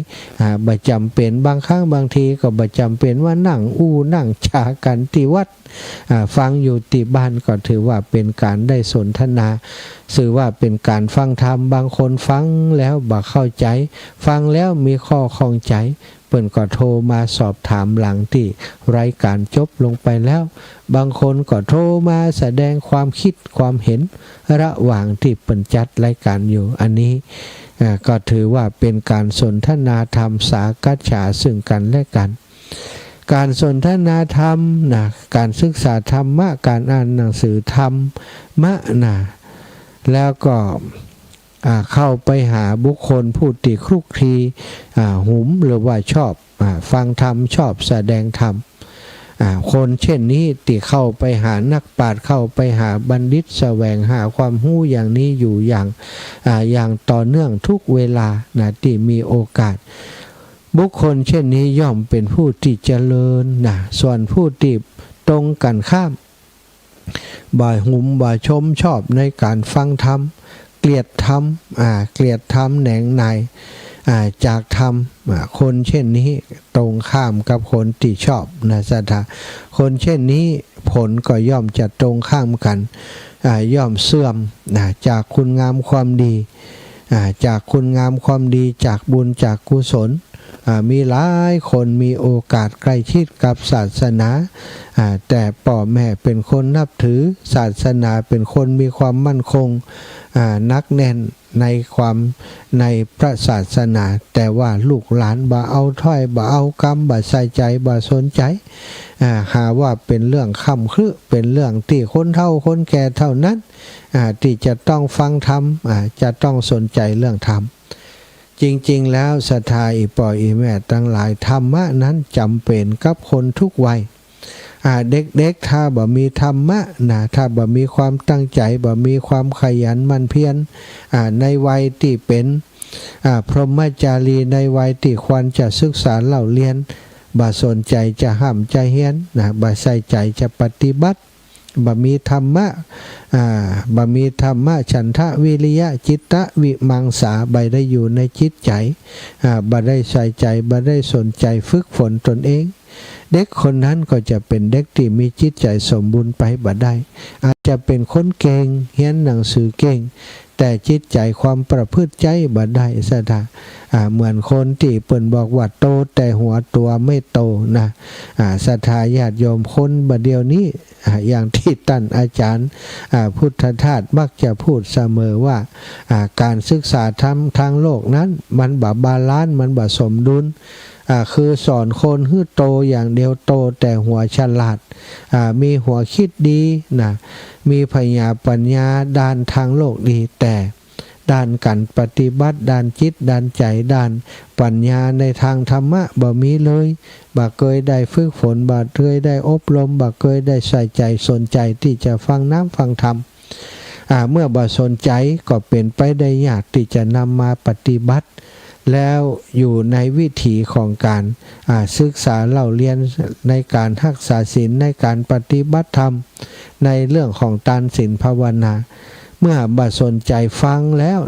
บ่จำเป็นบางครั้งบางทีก็บ่จำเป็นว่านั่งนั่งชากันที่วัดฟังอยู่ที่บ้านก็ถือว่าเป็นการได้สนทนาสื่อว่าเป็นการฟังธรรมบางคนฟังแล้วบ่เข้าใจฟังแล้วมีข้อข้องใจเปิ้นก็โทรมาสอบถามหลังที่รายการจบลงไปแล้วบางคนก็โทรมาแสดงความคิดความเห็นระหว่างที่เปิ้นจัดรายการอยู่อันนี้ก็ถือว่าเป็นการสนทนาธรรมสากัจฉาซึ่งกันและกันการสนทนาธรรมการศึกษาธรรมะการอ่านหนังสือธรรมะแล้วก็เข้าไปหาบุคคลผู้ที่คลุกคลีหุมหรือว่าชอบฟังธรรมชอบแสดงธรรม คนเช่นนี้ที่เข้าไปหานักปราชญ์เข้าไปหาบัณฑิตแสวงหาความรู้อย่างนี้อยู่อย่างต่อเนื่องทุกเวลานะที่มีโอกาสบุคคลเช่นนี้ย่อมเป็นผู้ที่เจริญนะส่วนผู้ที่ตรงกันข้ามบ่หุ่มบ่ชมชอบในการฟังธรรมเกลียดธรรมแหน่งในจากธรรมคนเช่นนี้ตรงข้ามกับคนที่ชอบนะสัทธาคนเช่นนี้ผลก็ย่อมจะตรงข้ามกันย่อมเสื่อมจากคุณงามความดีจากคุณงามความดีจากบุญจากกุศลมีหลายคนมีโอกาสใกล้ชิดกับศาสนาแต่พ่อแม่เป็นคนนับถือศาสนาเป็นคนมีความมั่นคงนักแน่นในพระศาสนาแต่ว่าลูกหลานบ่เอาถ้อยบ่เอากรรมบ่ใส่ใจบ่สนใจหาว่าเป็นเรื่องค่ำครึเป็นเรื่องที่คนเฒ่าคนแก่เท่านั้นที่จะต้องฟังธรรมจะต้องสนใจเรื่องธรรมจริงๆแล้วศรัทธาอีป่ออีแม่ทั้งหลายธรรมะนั้นจำเป็นกับคนทุกวัยเด็กๆถ้าบ่มีธรรมะถ้าบ่มีความตั้งใจบ่มีความขยันหมั่นเพียรในวัยที่เป็นพรหมจารีในวัยที่ควรจะศึกษาเล่าเรียนบ่สนใจจะห้ามใจเฮียนบ่ใส่ใจจะปฏิบัติบ่มีธรรมะฉันทะวิริยะจิตตะวิมังสาบ่ได้อยู่ในจิตใจบ่ได้ใส่ใจบ่ได้สนใจฝึกฝนตนเองเด็กคนนั้นก็จะเป็นเด็กที่มีจิตใจสมบูรณ์ไปบ่ได้อาจจะเป็นคนเก่งเรียนหนังสือเก่งแต่จิตใจความประพฤติใจบ่ได้ซะท่าเหมือนคนที่เปิ้นบอกว่าโตแต่หัวตัวไม่โตนะศรัทธาญาติโยมคนบัดเดียวนี้อย่างที่ท่านอาจารย์พุทธทาสมักจะพูดเสมอว่าการศึกษาธรรมทางโลกนั้นมันบ่บาลานซ์มันบ่สมดุลคือสอนคนให้โตอย่างเดียวโตแต่หัวฉลาดมีหัวคิดดีนะมีปัญญาด้านทางโลกดีแต่ด้านการปฏิบัติด้านจิตด้านใจด้านปัญญาในทางธรรมะบ่มีเลยบ่เคยได้ฝึกฝนบ่เคยได้อบรมบ่เคยได้ใส่ใจสนใจที่จะฟังฟังธรรมเมื่อบ่สนใจก็เป็นไปได้ยากที่จะนำมาปฏิบัติแล้วอยู่ในวิถีของการศึกษาเล่าเรียนในการรักษาศีลในการปฏิบัติธรรมในเรื่องของทานศีลภาวนาเมื่อบ่สนใจฟังแล้ว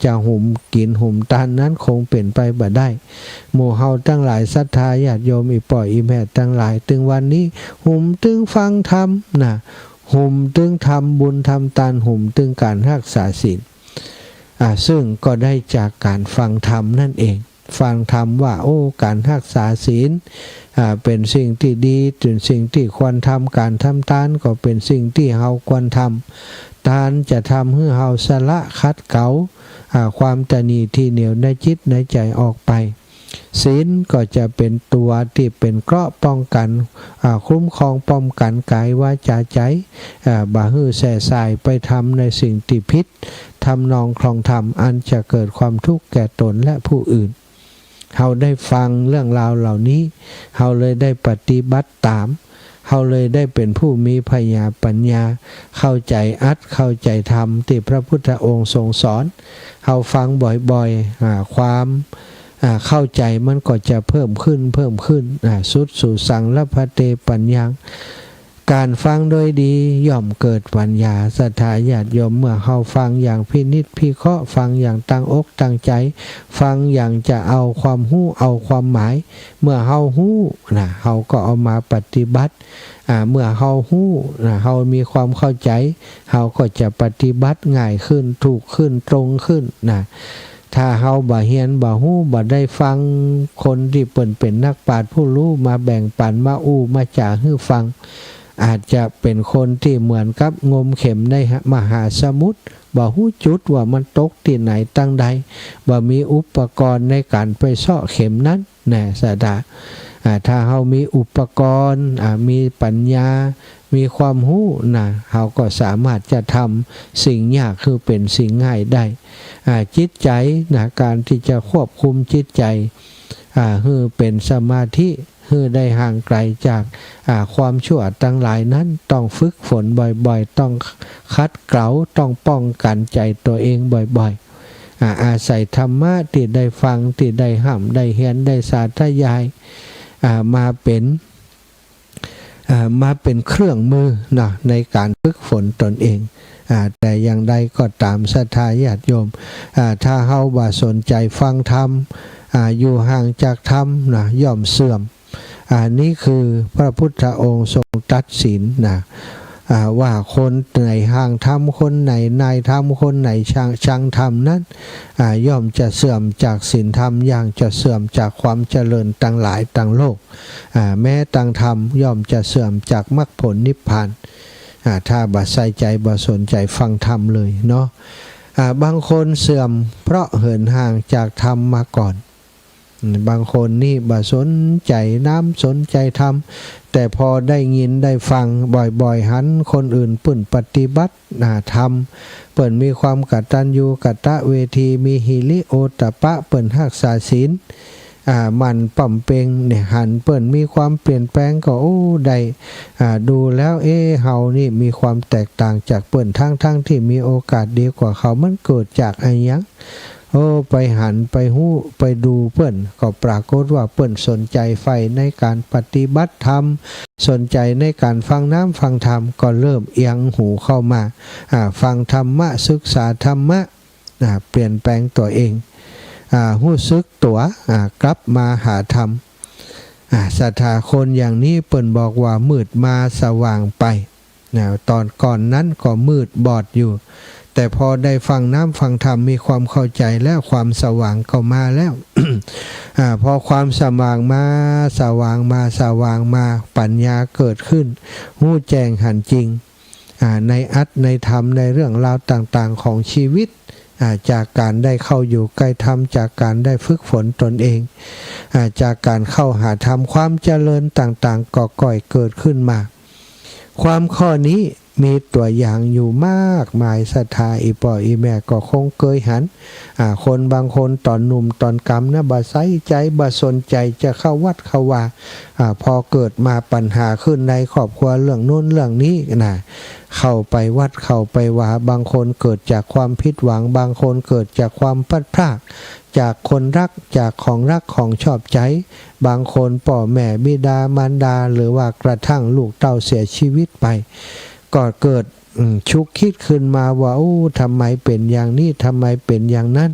จะหุ่มกินหุ่มทานนั้นคงเป็นไปบ่ได้หมู่เฮาทั้งหลายศรัทธาญาติโยมอีป่ออีแม่ทั้งหลายถึงวันนี้หุ่มตึงฟังธรรมหุ่มตึงทำบุญทำทานหุ่มตึงการรักษาศีลซึ่งก็ได้จากการฟังธรรมนั่นเองฟังธรรมว่าการรักษาศีลเป็นสิ่งที่ดีเป็นสิ่งที่ควรทำการทำทานก็เป็นสิ่งที่เฮาควรทำทานจะทำให้เฮาสละขัดเกลาความตณีที่เหนียวในจิตในใจออกไปศีลก็จะเป็นตัวที่เป็นเกราะป้องกันคุ้มครองป้องกันกายวาจาใจบ่ฮื้อแส่สายไปทำในสิ่งที่ผิดทำนองคลองธรรมอันจะเกิดความทุกข์แก่ตนและผู้อื่นเฮาได้ฟังเรื่องราวเหล่านี้เฮาเลยได้ปฏิบัติตามเฮาเลยได้เป็นผู้มีปัญญาเข้าใจเข้าใจธรรมที่พระพุทธองค์ทรงสอนเฮาฟังบ่อยๆความเข้าใจมันก็จะเพิ่มขึ้นสุดสู่สังละพะเตปัญญังการฟังโดยดีย่อมเกิดปัญญาศรัทธาญาติโยมเมื่อเฮาฟังอย่างพินิจพิเคราะห์ฟังอย่างตั้งอกตั้งใจฟังอย่างจะเอาความรู้เอาความหมายเมื่อเฮารู้เฮาก็เอามาปฏิบัติเมื่อเฮารู้เฮามีความเข้าใจเฮาก็จะปฏิบัติง่ายขึ้นถูกขึ้นตรงขึ้นถ้าเฮาบ่เฮียนบ่ฮู้บ่ได้ฟังคนที่เปิ้นเป็นนักปราชญ์ผู้รู้มาแบ่งปันมามาจากให้ฟังอาจจะเป็นคนที่เหมือนกับงมเข็มในมหาสมุทรบ่ฮู้จุดว่ามันตกที่ไหนตั้งใดบ่มีอุปกรณ์ในการไปเสาะเข็มนั้นสะดาถ้าเฮามีอุปกรณ์มีปัญญามีความรู้เฮาก็สามารถจะทำสิ่งยากคือเป็นสิ่งง่ายได้จิตใจการที่จะควบคุมจิตใจคือเป็นสมาธิค ให้ได้ห่างไกลจากความชั่วทั้งหลายนั้นต้องฝึกฝนบ่อยๆต้องคัดเกลาต้องป้องกันใจตัวเองบ่อยๆอาศัยธรรมะที่ได้ฟังที่ได้ห้ำได้เฮียนได้สาธยายมาเป็นเครื่องมือนะในการฝึกฝนตนเองแต่อย่างใดก็ตามศรัทธาญาติโยมถ้าเฮาบ่สนใจฟังธรรมอยู่ห่างจากธรรมนะย่อมเสื่อมนี่คือพระพุทธองค์ทรงตัดสินนะว่าคนไหนห่างธรรมคนไหนนายธรรมคนไหนชังธรรมนั้นย่อมจะเสื่อมจากศีลธรรมอย่างจะเสื่อมจากความเจริญต่างหลายต่างโลกแม้ต่างธรรมย่อมจะเสื่อมจากมรรคผลนิพพานถ้าบ่ใส่ใจบ่สนใจฟังธรรมเลยเนาะบางคนเสื่อมเพราะเหินห่างจากธรรมมาก่อนบางคนนี่บ่สนใจสนใจธรรมแต่พอได้ยินได้ฟังบ่อยๆหันคนอื่นปุ่นปฏิบัติธรรมเปิ่นมีความกตัญญูกตเวทีมีหิริโอตตัปปะเปิ่นรักษาศีลมันป่ำเปงเนี่ยหันเปิ่นมีความเปลี่ยนแปลงก็ได้ดูแล้วเฮานี่มีความแตกต่างจากเปิ่นทั้งที่มีโอกาสดีกว่าเขามันเกิดจากอะไรยังไปหันไปหู้ไปดูเปิ้นก็ปรากฏว่าเปิ้นสนใจใฝ่ในการปฏิบัติธรรมสนใจในการฟังฟังธรรมก็เริ่มเอียงหูเข้ามาฟังธรรมะศึกษาธรรมะเปลี่ยนแปลงตัวเองหู้ซึกตัวกลับมาหาธรรมศรัทธาคนอย่างนี้เปิ้นบอกว่ามืดมาสว่างไปตอนก่อนนั้นก็มืดบอดอยู่แต่พอได้ฟังฟังธรรมมีความเข้าใจแล้วความสว่างก็มาแล้ว พอความสว่างมาปัญญาเกิดขึ้นหู้แจ้งหันจริงในอัตในธรรมในเรื่องราวต่างๆของชีวิตจากการได้เข้าอยู่ใกล้ธรรมจากการได้ฝึกฝนตนเองจากการเข้าหาธรรมความเจริญต่างๆก็ก่อยเกิดขึ้นมาความข้อนี้มีตัวอย่างอยู่มากมายศรัทธาอีป่ออีแม่ก็คงเคยหันคนบางคนตอนหนุ่มตอนกำนะบ่ใส่ใจบ่สนใจจะเข้าวัดเข้าว่าพอเกิดมาปัญหาขึ้นในครอบครัวเรื่องโน้นเรื่องนี้นะเข้าไปวัดเข้าไปว่าบางคนเกิดจากความผิดหวังบางคนเกิดจากความพลัดพรากจากคนรักจากของรักของชอบใจบางคนพ่อแม่บิดามารดาหรือว่ากระทั่งลูกเต้าเสียชีวิตไปก็เกิดชุกคิดขึ้นมาว่าทำไมเป็นอย่างนี้ทำไมเป็นอย่างนั้น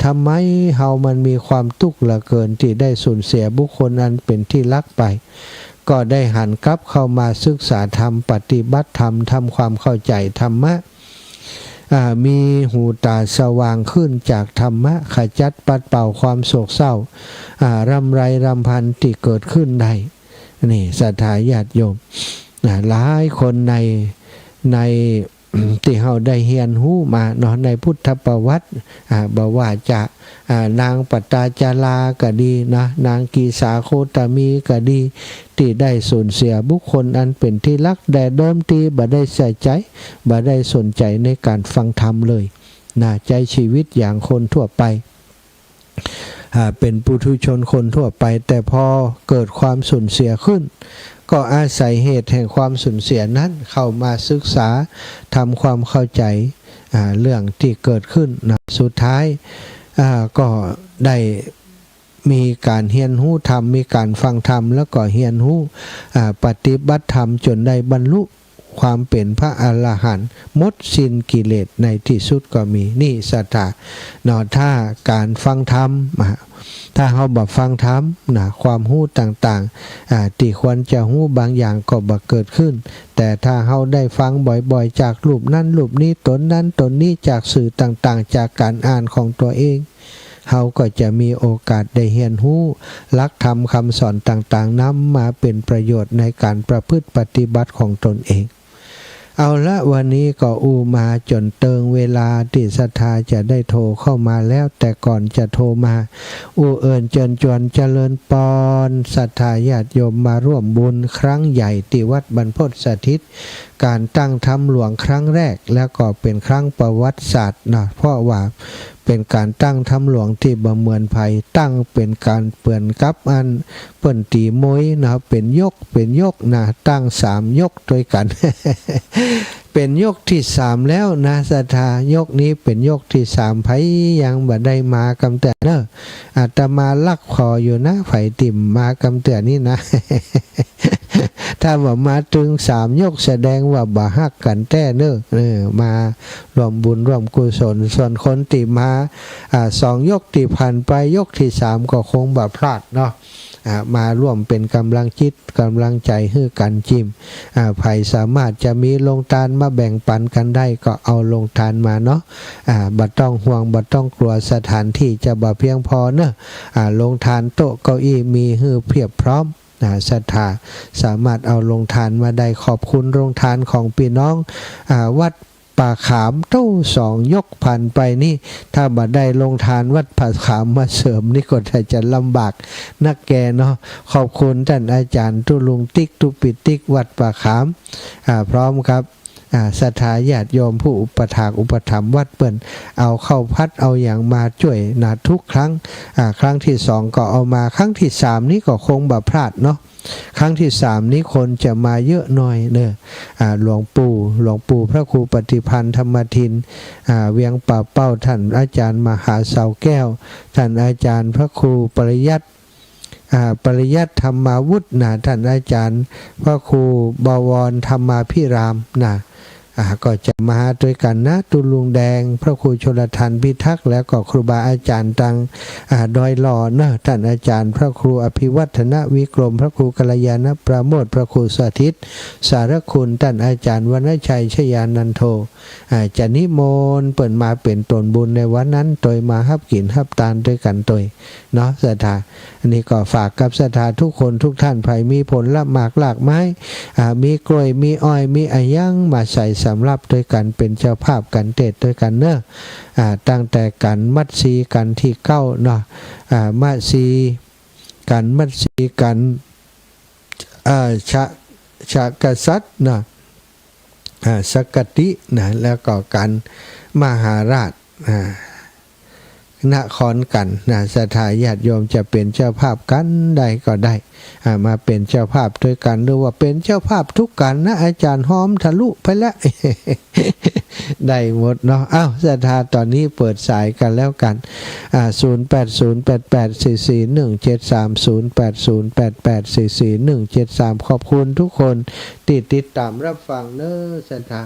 ทำไมเฮามันมีความทุกข์เหลือเกินที่ได้สูญเสียบุคคลอันเป็นที่รักไปก็ได้หันกลับเข้ามาศึกษาธรรมปฏิบัติธรรมทำความเข้าใจธรรมะมีหูตาสว่างขึ้นจากธรรมะขจัดปัดเป่าความโศกเศร้ารำไรรำพันที่เกิดขึ้นได้นี่ศรัทธาญาติโยมหลายคนในที่เฮาได้เฮียนหู้มาเนาะในพุทธประวัติบอกว่าจะนางปตาจาราก็ดีนะนางกีสาโคตมีก็ดีที่ได้สูญเสียบุคคลอันเป็นที่รักแต่เดิมทีบ่ได้ใส่ใจบ่ได้สนใจในการฟังธรรมเลยนะใจชีวิตอย่างคนทั่วไปเป็นปุถุชนคนทั่วไปแต่พอเกิดความสูญเสียขึ้นก็อาศัยเหตุแห่งความสูญเสียนั้นเข้ามาศึกษาทำความเข้าใจเรื่องที่เกิดขึ้นนะสุดท้ายก็ได้มีการเฮียนหู้ธรรมมีการฟังธรรมแล้วก็เฮียนหู้ปฏิบัติธรรมจนได้บรรลุความเป็นพระอรหันต์หมดสิ้นกิเลสในที่สุดก็มีนี่ศรัทธาถ้าการฟังธรรมถ้าเราบ่ฟังธรรมความหู้ต่างๆที่ควรจะหู้บางอย่างก็บ่เกิดขึ้นแต่ถ้าเราได้ฟังบ่อยๆจากรูปนั้นรูปนี้ตนนั้นตนนี้จากสื่อต่างๆจากการอ่านของตัวเองเราก็จะมีโอกาสได้เรียนรู้หลักธรรมคำสอนต่างๆนำมาเป็นประโยชน์ในการประพฤติปฏิบัติของตนเองเอาละวันนี้ก็มาจนเติงเวลาที่ศรัทธาจะได้โทรเข้ามาแล้วแต่ก่อนจะโทรมาเอิญเจิญจวนเจริญปอนศรัทธาญาติโยมมาร่วมบุญครั้งใหญ่ที่วัดบรรพตสถิตการตั้งธรรมหลวงครั้งแรกแล้วก็เป็นครั้งประวัติศาสตร์นะเพราะว่า เป็นการตั้งทำหลวงที่บ่เหมือนไผตั้งเป็นการเปื่อนกับอันเปิ้นตีมวยนะครับเป็นยกนะตั้ง3ยกด้วยกัน เป็นยกที่3แล้วนะศรัทธายกนี้เป็นยกที่3ไผยังบ่ได้มากำแต่เนอะอาตมาลักคออยู่นะไผติ่มมากำแต่นี่นะ ถ้าว่ามาถึง3ยกแสดงว่าบ่ฮักกันแท้เนอะมารวมบุญรวมกุศลส่วนคนที่มา2ยกที่ผ่านไปยกที่3ก็คงบ่พลาดเนาะมาร่วมเป็นกำลังจิตกำลังใจให้กันจิ้มไผสามารถจะมีลงทานมาแบ่งปันกันได้ก็เอาลงทานมาเนาะบ่ต้องห่วงบ่ต้องกลัวสถานที่จะบ่เพียงพอเนอะลงทานโต๊ะเก้าอี้มีให้เพียบพร้อมศรัทธาสามารถเอาลงทานมาได้ขอบคุณลงทานของพี่น้องวัดป่าขามเต้า2ยกผ่านไปนี่ถ้าบ่ได้ลงทานวัดป่าขามมาเสริมนี่ก็จะลำบากนักแกเนาะขอบคุณท่านอาจารย์ตุลุงติ๊กตุปิติ๊กวัดป่าขามพร้อมครับศรัทธาญาติโยมผู้อุปถากอุปถัมภ์วัดเปิ้นเอาเข้าพัดเอาอย่างมาช่วยนะทุกครั้งครั้งที่2ก็เอามาครั้งที่3นี้ก็คงบ่พลาดเนาะครั้งที่3นี้คนจะมาเยอะหน่อยเนอะหลวงปู่พระครูปฏิพันธ์ธรรมทินเวียงป่าเป้าท่านอาจารย์มหาเสาแก้วท่านอาจารย์พระครูปริยัติธรรมาวุฒินะท่านอาจารย์พระครูบวรธรรมาภิรามนะก็จะมาด้วยกันนะตุลุงแดงพระครูชลทันพิทักษ์แล้วก็ครูบาอาจารย์ตังดอยหล่อนะท่านอาจารย์พระครูอภิวัฒนวิกรมพระครูกัลยาณประโมทพระครูสาธิตสารคุณท่านอาจารย์วรรณชัยชยานันโทจะนิมนต์เปิดมาเป็นตนบุญในวันนั้นโดยมาฮับกินฮับตานด้วยกันโดยเนาะศรัทธาอันนี้ก็ฝากกับศรัทธาทุกคนทุกท่านไผมีผลละหมากหลากไม้มีกล้วยมีอ้อยมีอะยังมาใส่สำหรับด้วยกันเป็นเจ้าภาพกันเทศด้วยกันเนอะตั้งแต่กันมัดซีกันที่9เนาะมัดซีกันชะกษัตริย์นะสกตินะแล้วก็กันมหาราชนครกันนะศรัทธาญาติโยมจะเป็นเจ้าภาพกันใดก็ได้มาเป็นเจ้าภาพด้วยกันหรือว่าเป็นเจ้าภาพทุกกันนะอาจารย์หอมทะลุไปแล้ว ได้หมดเนาะศรัทธาตอนนี้เปิดสายกันแล้วกัน0808844173 0808844173ขอบคุณทุกคนติดตามรับฟังเนอะศรัทธา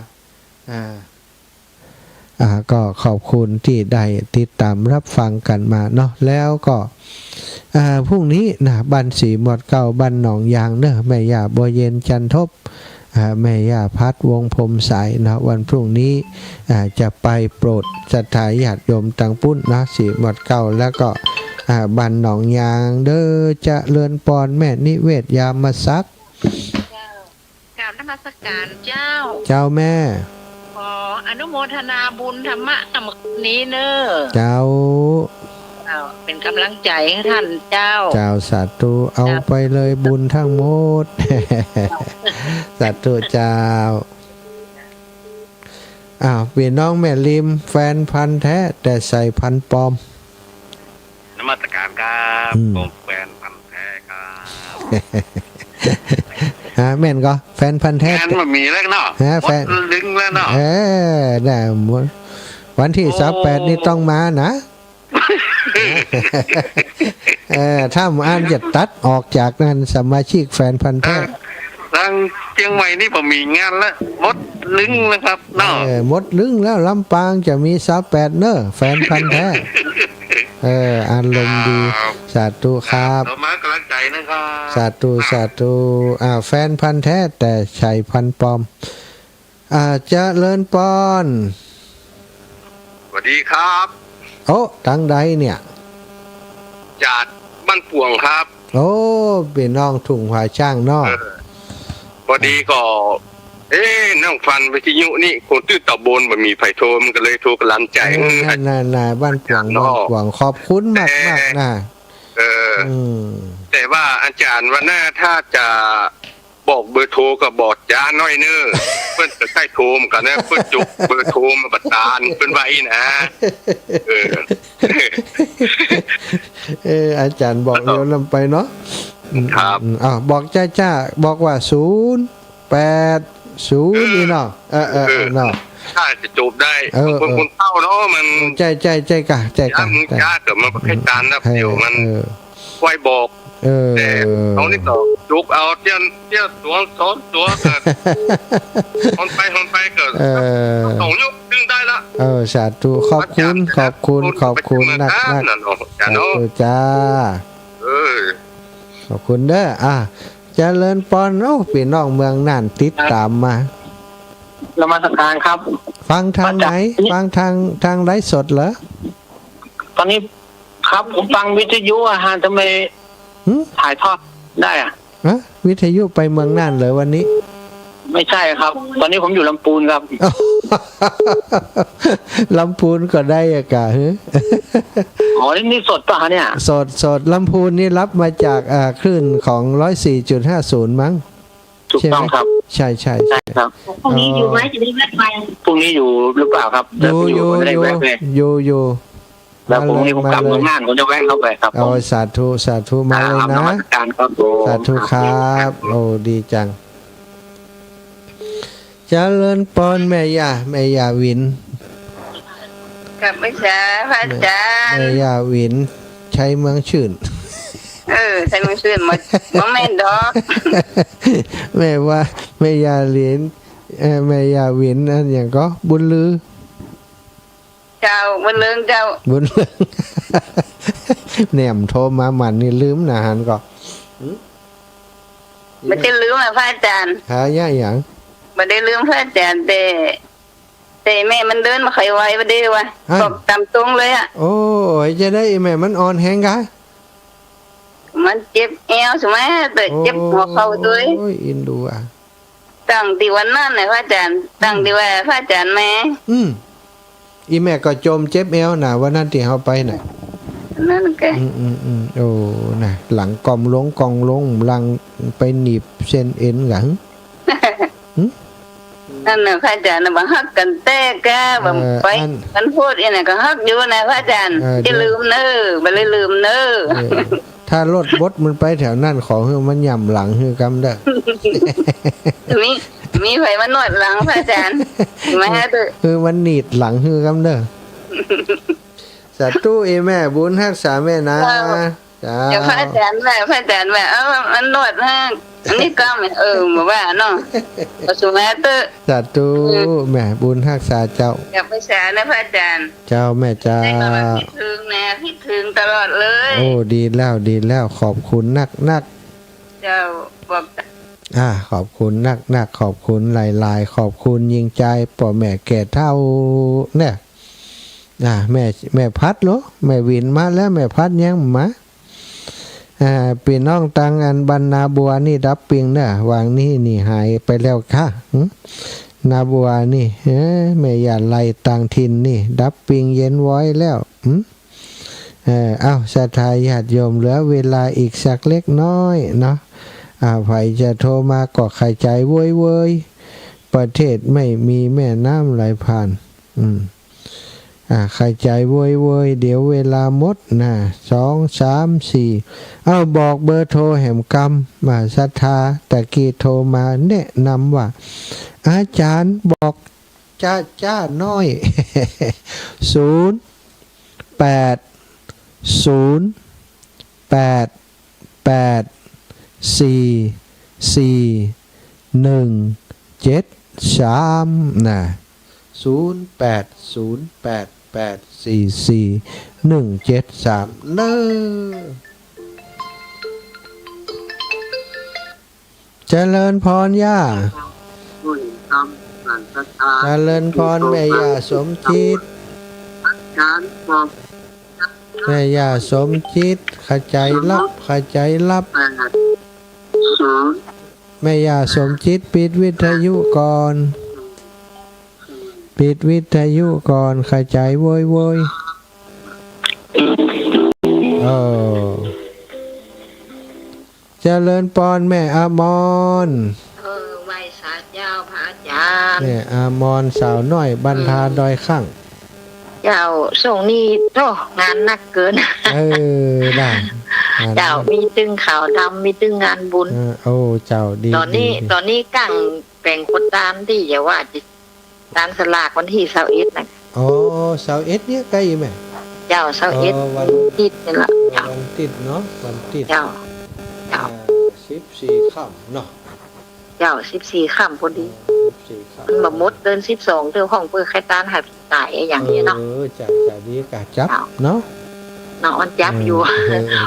ก็ขอบคุณที่ได้ติดตามรับฟังกันมาเนาะแล้วก็พรุ่งนี้นะบ้านสีหมดเก่าบ้านหนองยางเนอะแม่ย่าบัวเย็นจันทบแม่ย่าพัดวงพรมสายนะวันพรุ่งนี้จะไปโปรดศรัทธาญาติโยมตังปุ้นนะสีหมดเก่าแล้วก็บ้านหนองยางเด้อจะเลื่อนปอนแม่นิเวศยามาซักกราบนมัสการเจ้าแม่ขออนุโมทนาบุญธรรมะนี้เนอะเจ้าเป็นกำลังใจให้ท่านเจ้าสาธุเอาไปเลยบุญทั้งหมด สาธุเจ้าพี่น้องแม่ริมแฟนพันธุ์แท้แต่ใส่พันธุ์ปลอมนมัสการครับผมแฟนพันธุ์แท้ครับแม่นก็แฟนพันธุ์แท้แฟนมันมีแล้วเนาะแฟนลึงแล้วเนาะได้หมดวันที่28นี่ต้องมานะถ้าอ่านจะตัดออกจากนั้นสมาชิกแฟนพันธุ์แท้ทางเชียงใหม่นี่ผมมีงานแล้วมดลึงนะครับเนาะมดลึงแล้วลำปางจะมี28เนอะแฟนพันธุ์แท้อารมณ์ดีสาธุครับมากำลังใจนะครับสาธุแฟนพันธุ์แท้แต่ใช่พันธุ์ปลอมเจริญปอนสวัสดีครับโอ้ทางใดเนี่ยจากบ้านป่วงครับโอ้เป็นน้องทุ่งหวายช่างนอกพอดีก็นั่งฟันวิทยุนี่คนตื้อตะบนมันมีไฟโทรมันก็เลยโทรกำลังใจน่าบ้านป่วงขอบคุณมากนะแต่ว่าอาจารย์ว่าน่าถ้าจะ บอกเบอร์โทรก็บอกจ้าน้อยเนอเพิ่นจะใช้โทรมกันนะเพิ่นจุกเบอร์โทรมาบัดตาลเพิ่นไว้นะเออ อาจารย์บอกเร็วนำไปเนาะ ครับ บอกจ้าบอกว่า080นี่เนาะเนาะ ถ้าจะจบได้ เออ คนเข้าเนาะมัน ใจกะ มึงจ้าเกิดมาประเภทการนะเดี๋ยวมันไว้บอก แต่เขานี่ก็จุกเอาเที่ยวตัวซ้อนตัวเกิดคนไปเกิดสองยุคดึงได้ละ สาธุขอบคุณนักจ้าขอบคุณเด้อเจริญปอนพี่น้องเมืองน่านติดตามมา นมัสการครับ ฟังทางไหนฟังทางไลฟ์สดเหรอ ตอนนี้ครับผมฟังวิทยุทำไมถ่ายทอดได้วิทยุไปเมืองน่านเลยวันนี้ ไม่ใช่ครับ ตอนนี้ผมอยู่ลำพูนครับ ลำพูนก็ได้อะกะอ๋อนี่สดป่ะเนี่ยสดลำพูนนี่รับมาจากคลื่นของ 104.50 มั้งถูกต้องครับใช่ครับพรุ่งนี้อยู่ไหมจะได้แวะไปพรุ่งนี้อยู่หรือเปล่าครับอยู่แล้วผมนี่ผมกลับเมืองน่านผมจะแวะเข้าไปครับสาธุมาเลยนะสาธุครับโอ้ดีจังเจริญปอนแม่ย่าวินกับไม่ใช่พระอาจารย์แม่ย่าวินใช้เมืองชื่นใช้เมืองชื่นมาแม่นดอกแม่ว่าแม่ย่าเหรียญแม่ย่าวินอันอย่างก็บุญลือเจ้าบุญเลืองเจ้าบุญเลืองแหนมโทรมาหมันนี่ลืมนะฮันก็ไม่ได้ลืมพระอาจารย์หายากอย่างไม่ได้ลืมพระอาจารย์แต่แม่มันเดินมาไขไว้ไม่ได้วะบอกตามตรงเลยโอ้ยจะได้แม่มันอ่อนแห้งกะมันเจ็บเอวใช่ไหมแต่เจ็บหัวเข่าด้วยโอ้ยอินดูตั้งที่วันนั้นนะพระอาจารย์ตั้งที่ว่าพระอาจารย์แม่อีแม่ก็จมเจ็บเอวน่ะวันนั้นที่เฮาไปน่ะนั่นแกโอ้น่ะหลังกองลงหลังไปหนีบเส้นเอ็นหลังนั่นน่ะพระอาจารย์บังฮักกันแต่กะบังไปกันพูดอีน่ะก็ฮักอยู่นะพระอาจารย์อย่าลืมเด้อบ่ได้ลืมเด้อถ้ารถบดมันไปแถวนั้นขอให้มันย่ำหลังคือกำเด้อมีไผมานวดหลังพระอาจารย์มาฮะเด้อมันหนีดหลังคือกำเด้อสาธุแม่บุญรักษาแม่นะจ้าพระอาจารย์ว่ามันนวดให้อันนี้ก็บ่ว่าเนาะก็สุมาเตอสาธุแม่บุญรักษาเจ้าอยากไปสานะพระอาจารย์เจ้าแม่จ้าคิดถึงตลอดเลยโอ้ดีแล้วขอบคุณนักเจ้าบอกขอบคุณนักขอบคุณหลายขอบคุณยิงใจพ่อแม่แก่เฒ่าเนี่ยแม่พัดเหรอแม่วินมาแล้วแม่พัดยังมาพี่น้องตังอันบรรณาบัวนี่ดับปิงเนอะวางนี่หายไปแล้วค่ะนาบัวนี่แม่อย่าไล่ตังทินนี่ดับปิงเย็นไว้แล้วศรัทธาญาติโยมเหลือเวลาอีกสักเล็กน้อยเนาะไผจะโทรมาก็ใครใจเว้ยประเทศไม่มีแม่น้ำไหลผ่านใครใจเว้ยเดี๋ยวเวลาหมดนะ2 3 4บอกเบอร์โทรแห่มกรรมมาศรัทธาตะกี้โทรมาแนะนำว่าอาจารย์บอกจ้าน้อย08084417 นะ08084417 เนเจริญพรย่าเจริญพรแม่ย่าสมจิตแม่ย่าสมจิตขจายรับแม่ย่าสมจิตปิดวิทยุก่อนขจายโวย เจริญปอนแม่อมร ไหว้สาเจ้าพระอาจารย์ แม่อมรสาวน้อยบันทาดอยข้าง เจ้าส่งนี้โตงานหนักเกิน ได้ เจ้ามีตึงข่าวดำมีตึงงานบุญ โอ้เจ้าดี ตอนนี้กั้งแป่งคนตามที่อย่าว่าจะตามสลากวันที่21นะ โอ้เสาเอ็ดเนี่ยใกล้ไหม เจ้า21วันติดนี่ละเจ้า วันติดเนาะวันติด เจ้า 14 ค่ำเนาะ เจ้า14ค่ำพอดี 14 ค่ำ มันบ่หมดเดิน12เท่าของเพื่อใครตานให้ตายอย่างนี้เนาะ จะดีกะจับเนาะ เนาะมันจับอยู่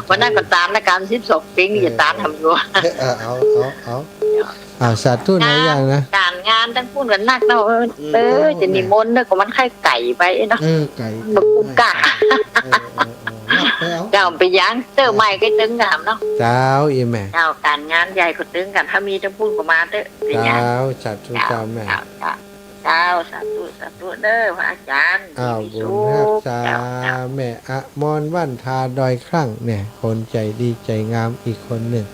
วันนั้นก็ตานและการ12ปีนี่จะตานทำอยู่ เอาสาธุหลายอย่างนะ การงานทั้งพูดกันนักเนาะจะนิมนต์เด้อก็มันไข่ไก่ไปเนาะ ไก่ บ่กุ้งกะ แล้ว เจ้าไปย่างเตอร์ใหม่ก็ตึงกันเนาะ เจ้าอีแม่ เจ้าการงานใหญ่ก็ตึงกันถ้ามีทั้งพูดก็มาเด้อเป็นหยัง เจ้าสาธุเจ้าแม่ เจ้าสาธุเด้อพระอาจารย์ อ้าวบุญรักษาแม่อมรวันทาดอยครั่งเนี่ยคนใจดีใจงามอีกคนหนึ่ง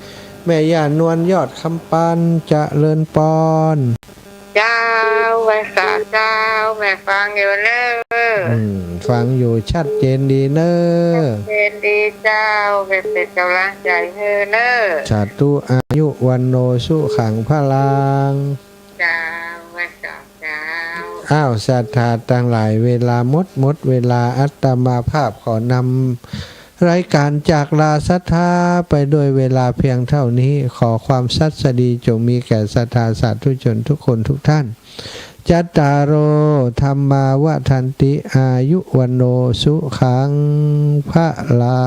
แม่ย่านวลยอดคำปันจะเลินปอน เจ้าไว้ค่ะเจ้าแม่ฟังอยู่เด้อ ฟังอยู่ชัดเจนดีเนอ เป็นดีเจ้าเป็นกำลังใจให้เด้อ ชาตุอายุวันโนสุขังพลัง เจ้าไว้ค่ะเจ้า อ้าวศรัทธาตั้งหลายเวลาหมดเวลาอัตมาภาพขอนำรายการจากลาศรัทธาไปด้วยเวลาเพียงเท่านี้ขอความสัตย์สดีจงมีแก่ศรัทธาสาธุชนทุกคนทุกท่านจัตตารโอธรรมาวทันติอายุวันโนสุขังพระลา